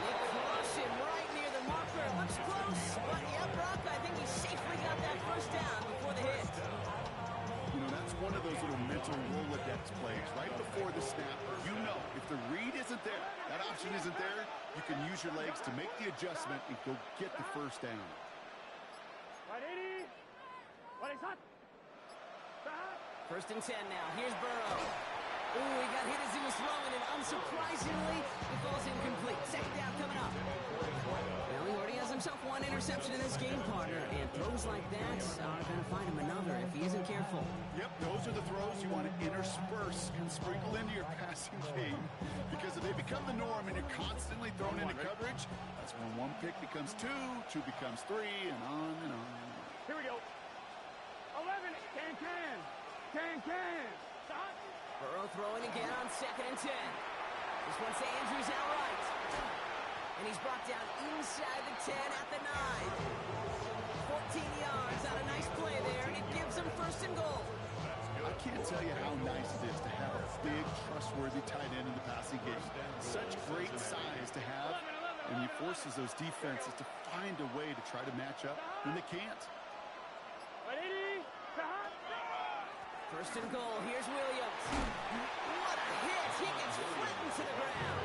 They crush him right near the marker. Looks close, but yeah, Brock, I think he safely got that 1st down before the hit. You know, that's one of those little mental Rolodex plays. Right before the snap, you know, if the read isn't there, that option isn't there, you can use your legs to make the adjustment and go get the 1st down. First and 10 now. Here's Burrow. Ooh, he got hit as he was throwing, and unsurprisingly, it falls incomplete. 2nd down coming up. Well, he already has himself 1 interception in this game, partner, and throws like that are going to find him another if he isn't careful. Yep, those are the throws you want to intersperse and sprinkle into your passing game, because if they become the norm and you're constantly thrown into coverage, that's when 1 pick becomes 2, 2 becomes 3, and on and on. Here we go. 11. Can. Burrow throwing again on 2nd and 10. This one's to Andrews outright. And he's brought down inside the 10 at the 9. 14 yards on a nice play there, and it gives him 1st and goal. I can't tell you how nice it is to have a big, trustworthy tight end in the passing game. Such great size to have, and he forces those defenses to find a way to try to match up when they can't. 1st and goal. Here's Williams. What a hit. He gets flattened to the ground.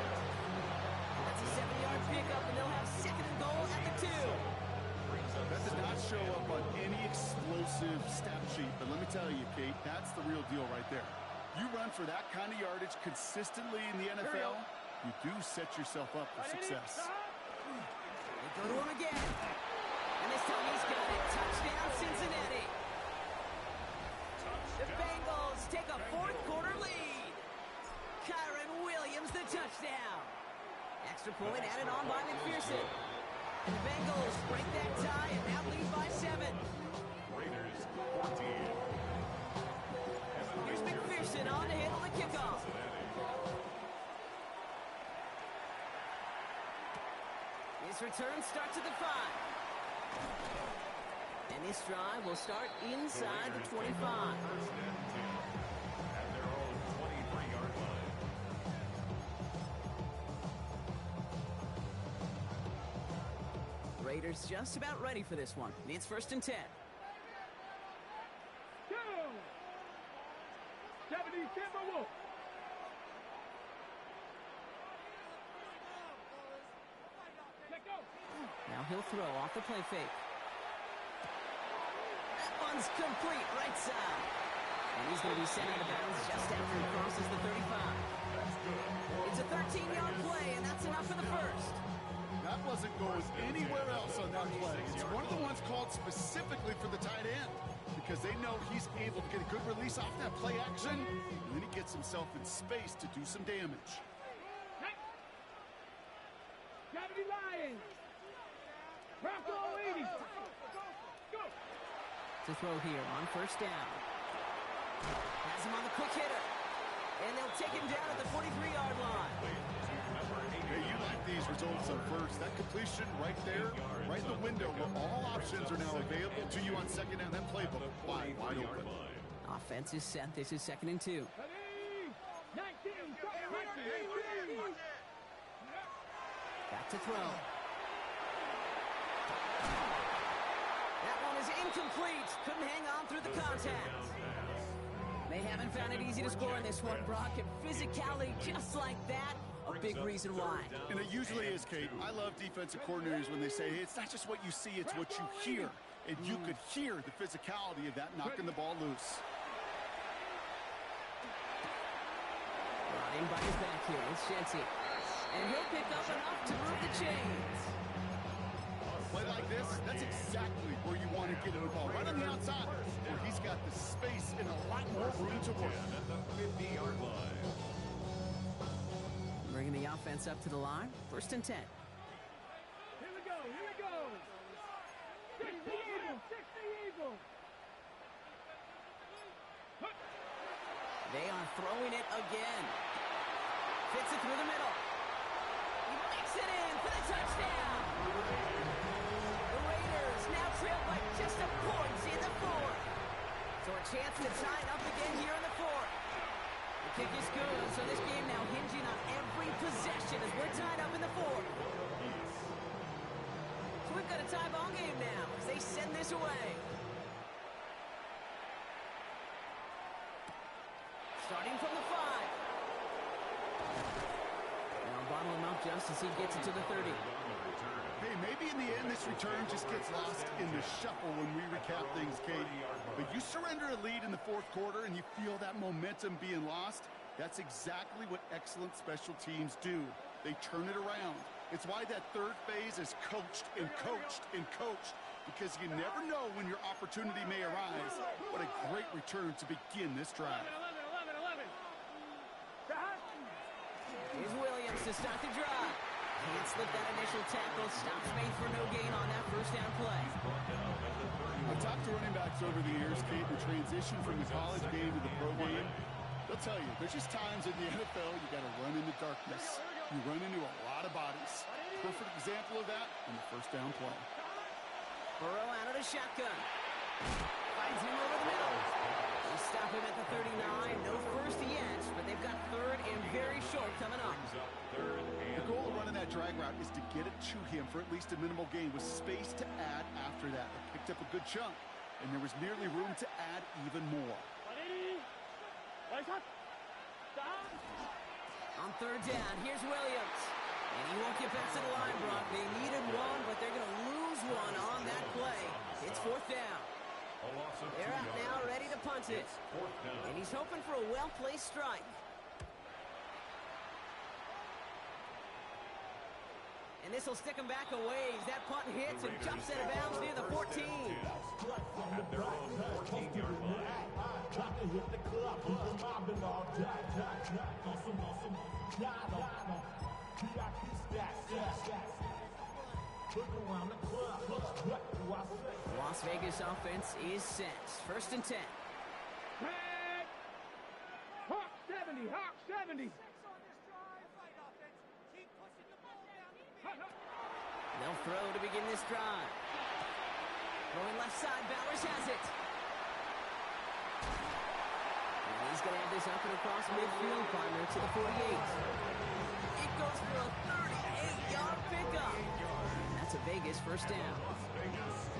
That's a 7-yard pickup, and they'll have 2nd and goal at the 2. That did not show up on any explosive stat sheet, but let me tell you, Kate, that's the real deal right there. You run for that kind of yardage consistently in the NFL, you do set yourself up for success. They go to him again. And this time he's got it. Touchdown, Cincinnati. The Bengals take a 4th quarter lead. Kyron Williams, the touchdown. Extra point added on by McPherson. And the Bengals break that tie and now lead by 7. Raiders 14. Here's McPherson on to handle the kickoff. His return starts at the 5. And this drive will start inside the 25. First and 10 at their own 23-yard line. Raiders just about ready for this one. It's 1st and 10. 70 Timberwolves. Now he'll throw off the play fake. That one's complete, right side. And he's going to be sent out of bounds just after he crosses the 35. It's a 13-yard play, and that's enough for the 1st. That wasn't going anywhere else on that play. It's one of the ones called specifically for the tight end because they know he's able to get a good release off that play action, and then he gets himself in space to do some damage. Gravity Lions. Bronco 80. Go. To throw here on 1st down. Has him on the quick hitter. And they'll take him down at the 43-yard line. Hey, you like these results on 1st. That completion right there, right in the window where all options are now available to you on 2nd down. That playbook wide open. Offense is set. This is 2nd and 2. 19. Back to throw. That one is incomplete. Couldn't hang on through the contact. They haven't found it easy to score in this one, Brock. And physicality just like that, a big reason why. And it usually is, Kate. I love defensive coordinators when they say, hey, it's not just what you see, it's what you hear. And you could hear the physicality of that knocking the ball loose. Brought in by his back here. It's Shenty. And he'll pick up enough to move the chains. Play like this, that's exactly where you want to get the ball. Right on the outside, where he's got the space and a lot more room to work. At the 50-yard line. Bringing the offense up to the line. 1st and 10. Here we go. They are throwing it again. Fits it through the middle. He makes it in for the touchdown. The Raiders now trail by just a point in the fourth. So a chance to tie it up again here in the fourth. The kick is good, so this game now hinging on every possession as we're tied up in the fourth. So we've got a tie ball game now as they send this away. Starting from the 5. Now bottle him up just as he gets it to the 30. Hey, maybe in the end this return just gets lost in the shuffle when we recap things, Kate. But you surrender a lead in the fourth quarter and you feel that momentum being lost. That's exactly what excellent special teams do. They turn it around. It's why that third phase is coached and coached and coached, because you never know when your opportunity may arise. What a great return to begin this drive. Here's Williams to start the drive. Can't slip that initial tackle. Stops made for no gain on that first down play. I've talked to running backs over the years, Kate, the transition from the college game to the pro game. They'll tell you, there's just times in the NFL you got to run in the darkness. You run into a lot of bodies. Perfect example of that on the first down play. Burrow out of the shotgun. Finds him over the middle. They stop him at the 39. No first yet, but they've got third and very short coming up. The goal of running that drag route is to get it to him for at least a minimal gain with space to add after that. They picked up a good chunk, and there was nearly room to add even more. On third down, here's Williams. And he won't get back to the line, Brock. They needed one, but they're going to lose one on that play. It's fourth down. They're out now, ready to punt it. And he's hoping for a well-placed strike. And this will stick him back a ways. That punt hits and jumps out of bounds near the 14. At their own 14-yard line. Las Vegas offense is set. First and 10. Hawk 70, Hawk 70. They'll throw to begin this drive. Throwing left side, Bowers has it. And he's going to have this up and across midfield, partner to the 48. It goes for a 38-yard pickup. That's a Vegas first down.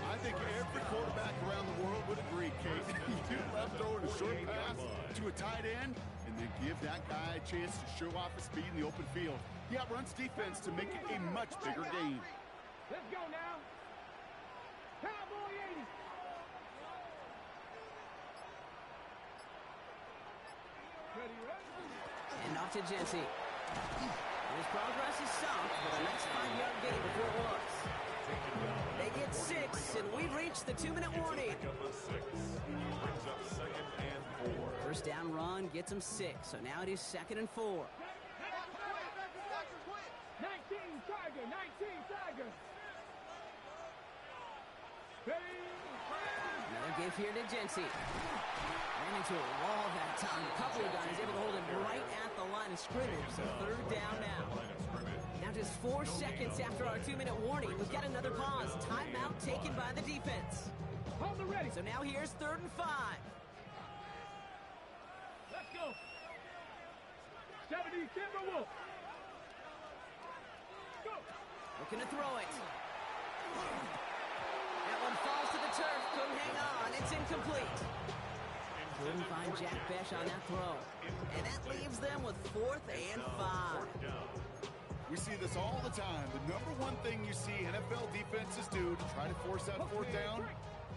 I think every quarterback around the world would agree, Kate. You love throwing a short pass to a tight end, and then give that guy a chance to show off his speed in the open field. He outruns defense to make it a much bigger gain. Let's go now. Cowboy 80. And off to Jency. His progress is soft for the next 5-yard gain before it was. They get 6, and we've reached the 2-minute warning. Brings up second and 4. First down run gets him 6, so now it is second and 4. 19 Tiger, 19 Tiger. Another give here to Jency. Ran into a wall that time. A couple of guys able to hold him right at the line of scrimmage, so third down now. Now just 4 seconds after our 2-minute warning, we've got another pause. Timeout taken by the defense. Hold it ready. So now here's third and 5. Let's go. 70 Timberwolf. Go. Looking to throw it. That one falls to the turf. Couldn't hang on. It's incomplete. Couldn't find Jack Besh on that throw. And that leaves them with 4th and 5. We see this all the time. The number one thing you see NFL defenses do to try to force out fourth down,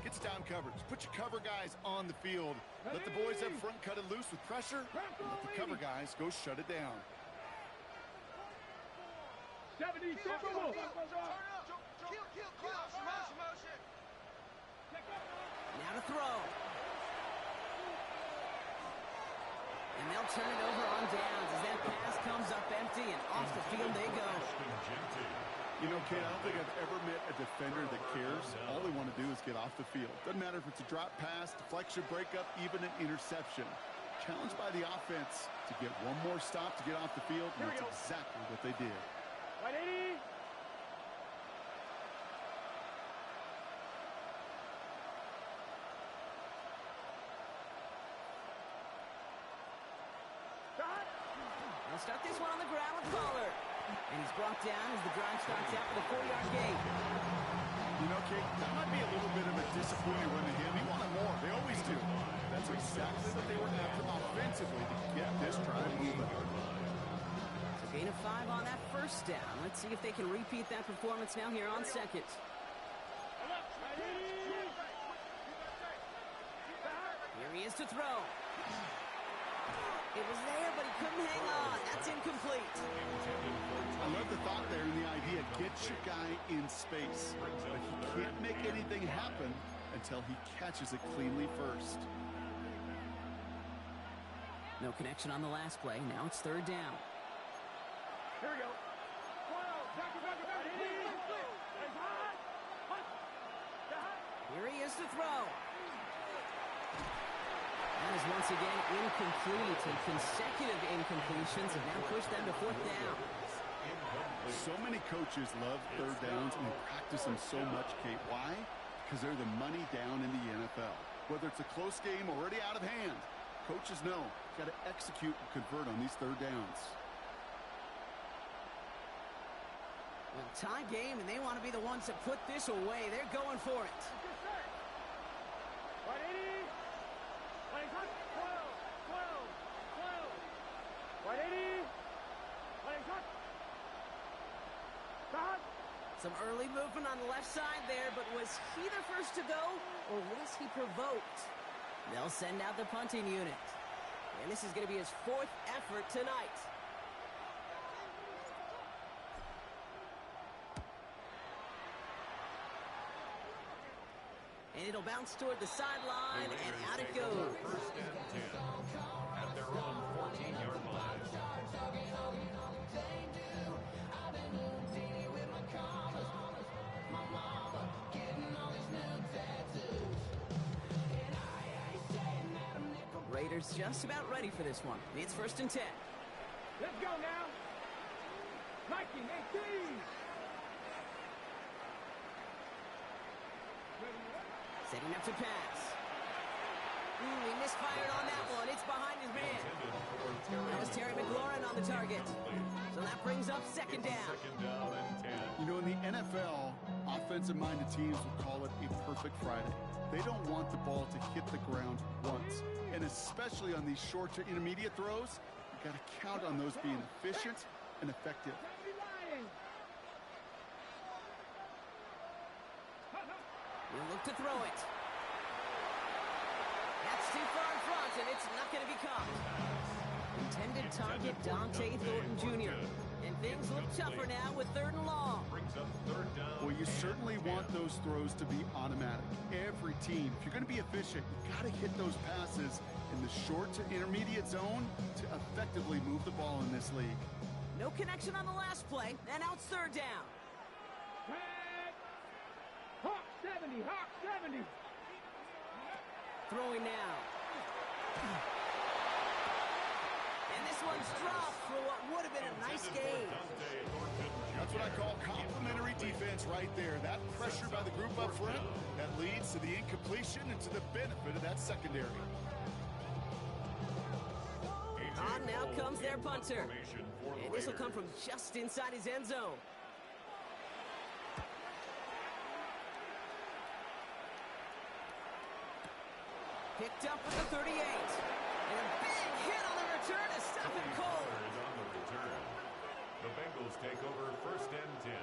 gets down coverage. Put your cover guys on the field. Let the boys up front cut it loose with pressure. And let the cover guys go shut it down. 70 Timberwolf. Now to throw. And they'll turn it over on downs as that pass comes up empty and off the field they go. You know, Kate, I don't think I've ever met a defender that cares. All they want to do is get off the field. Doesn't matter if it's a drop pass, deflection, breakup, even an interception. Challenged by the offense to get one more stop to get off the field, and that's exactly what they did. Right, 80. They'll start this one on the ground with Pollard. And he's brought down as the drive starts out for the 4-yard gain. You know, Kate, that might be a little bit of a disappointing run to him. He wanted more. They always do. That's exactly what they were after offensively to get this drive moving. So gain of 5 on that first down. Let's see if they can repeat that performance now here on second. Here he is to throw. It was there, but he couldn't hang on. That's incomplete. I love the thought there and the idea. Get your guy in space. But he can't make anything happen until he catches it cleanly first. No connection on the last play. Now it's third down. Here we go. Here he is to throw. That is once again incomplete, and consecutive incompletions have now pushed them to fourth down. So many coaches love third downs and they practice them so much, Kate. Why? Because they're the money down in the NFL. Whether it's a close game already out of hand, coaches know you've got to execute and convert on these third downs. Well, tie game, and they want to be the ones that put this away. They're going for it. Right, 80. Right, 80. Some early movement on the left side there, but was he the first to go, or was he provoked? They'll send out the punting unit. And this is going to be his 4th effort tonight. And it'll bounce toward the sideline, and out it goes. First and 10 at their own 14-yard line. Raiders just about ready for this one. It's first and 10. Let's go now. 19-18. Setting up to pass. He misfired on that one. It's behind his man. That was Terry McLaurin on the target. So that brings up second down. Second down and 10. You know, in the NFL, offensive-minded teams will call it a perfect Friday. They don't want the ball to hit the ground once. And especially on these short to intermediate throws, you got to count on those being efficient and effective. We'll look to throw it. That's too far in front, and it's not going to be caught. Intended target Dante Thornton Jr. And things look tougher now with 3rd and long. Brings up third down. Well, you certainly want those throws to be automatic. Every team, if you're going to be efficient, you got to hit those passes in the short to intermediate zone to effectively move the ball in this league. No connection on the last play, and now it's 3rd down. Hawk 70, Hawk 70. Throwing now. And this one's dropped for what would have been a nice game. That's what I call complimentary defense right there. That pressure by the group up front, that leads to the incompletion and to the benefit of that secondary. On now comes their punter. And this will come from just inside his end zone. Picked up with the 38. And a big hit on the return to stop him cold. On the return, the Bengals take over first and 10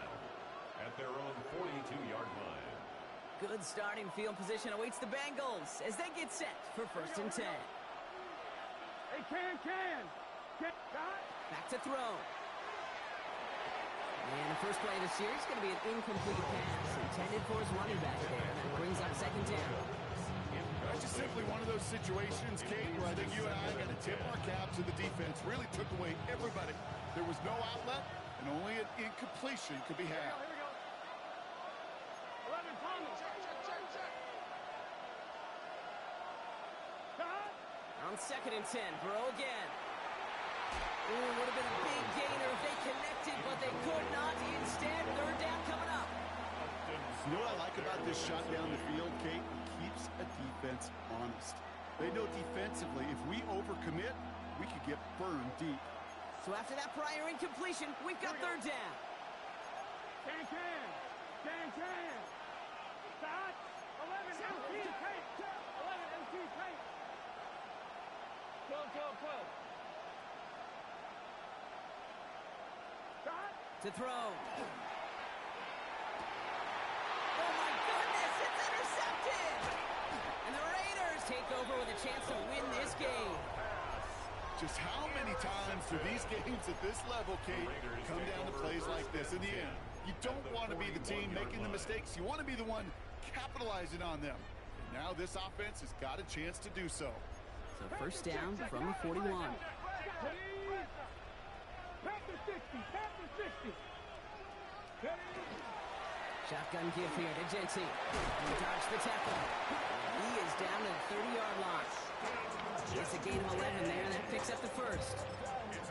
at their own 42-yard line. Good starting field position awaits the Bengals as they get set for first and 10. Hey, can. Back to throw. And the first play of the series is going to be an incomplete pass intended for his running back there. That brings up second down. That's just simply one of those situations, Kate, where I think you and I got to tip our cap to the defense. Really took away everybody. There was no outlet and only a significant incompletion could be had. Here we go. 11 Thomas. On 2nd and 10, Burrow again. Ooh, would have been a big gainer if they connected, but they could not. Instead, 3rd down coming up. You know what I like about this shot down the field, Kate? It keeps a defense honest. They know defensively, if we overcommit, we could get burned deep. So after that prior incompletion, we've got 3rd down. Can. Start. 11 MT tape. 11 MT tape. 12. Start. To throw. Oh my goodness, it's intercepted! And the Raiders take over with a chance to win this game. Just how many times do these games at this level, Kate, come down to plays like this? In the end, you don't want to be the team making the mistakes. You want to be the one capitalizing on them. And now this offense has got a chance to do so. So 1st down from the 41. Pass the 60. Shotgun give here to Genty. He dodged the tackle. He is down to the 30-yard line. It's a gain of 11 there, and that picks up the 1st.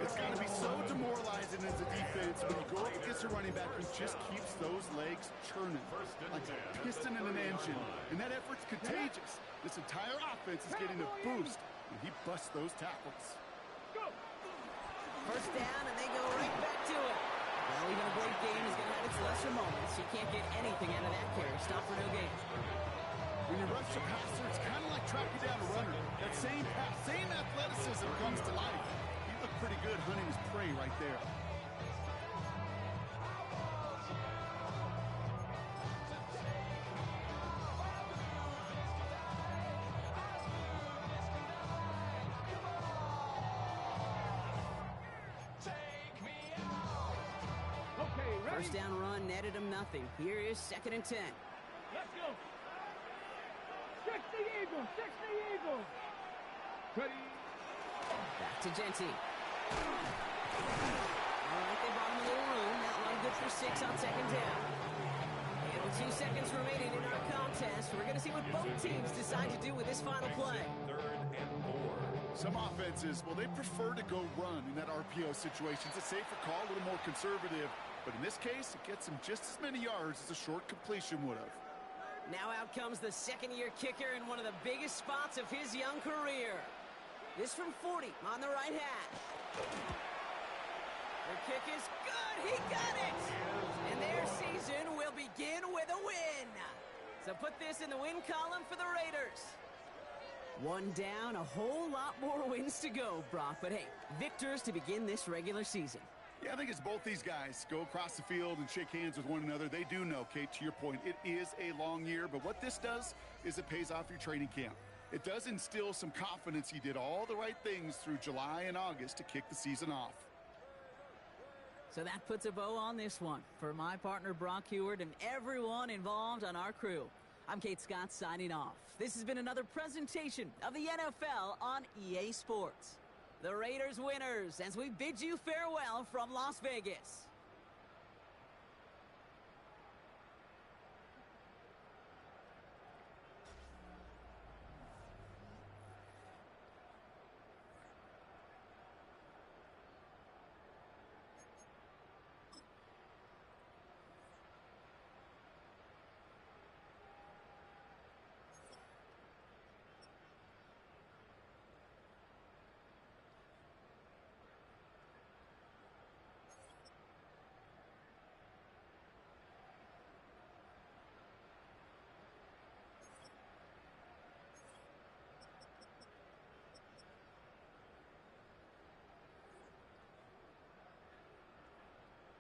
It's got to be so demoralizing as a defense when you go up against a running back who just keeps those legs churning like a piston in an engine. And that effort's contagious. This entire offense is getting a boost when he busts those tackles. 1st down, and they go right back to it. Well, even a great game is going to have its lesser moments. You can't get anything out of that carry. Stop for no gain. When you rush a passer, it's kind of like tracking down a runner. That same pass, same athleticism comes to life. He looked pretty good hunting his prey right there. Okay, ready? 1st down run netted him nothing. Here is 2nd and 10. Let's go. 60 Eagles. Ready. Back to Genty. All right, they brought him a little room. That one good for 6 on 2nd down. And with 2 seconds remaining in our contest, we're going to see what both teams decide to do with this final play. 3rd and 4. Some offenses, well, they prefer to go run in that RPO situation. It's a safer call, a little more conservative. But in this case, it gets him just as many yards as a short completion would have. Now out comes the 2nd-year kicker in one of the biggest spots of his young career. This from 40 on the right hash. The kick is good. He got it. And their season will begin with a win. So put this in the win column for the Raiders. 1 down, a whole lot more wins to go, Brock. But hey, victors to begin this regular season. Yeah, I think it's both these guys go across the field and shake hands with one another. They do know, Kate, to your point, it is a long year. But what this does is it pays off your training camp. It does instill some confidence he did all the right things through July and August to kick the season off. So that puts a bow on this one. For my partner, Brock Heward, and everyone involved on our crew, I'm Kate Scott signing off. This has been another presentation of the NFL on EA Sports. The Raiders winners as we bid you farewell from Las Vegas.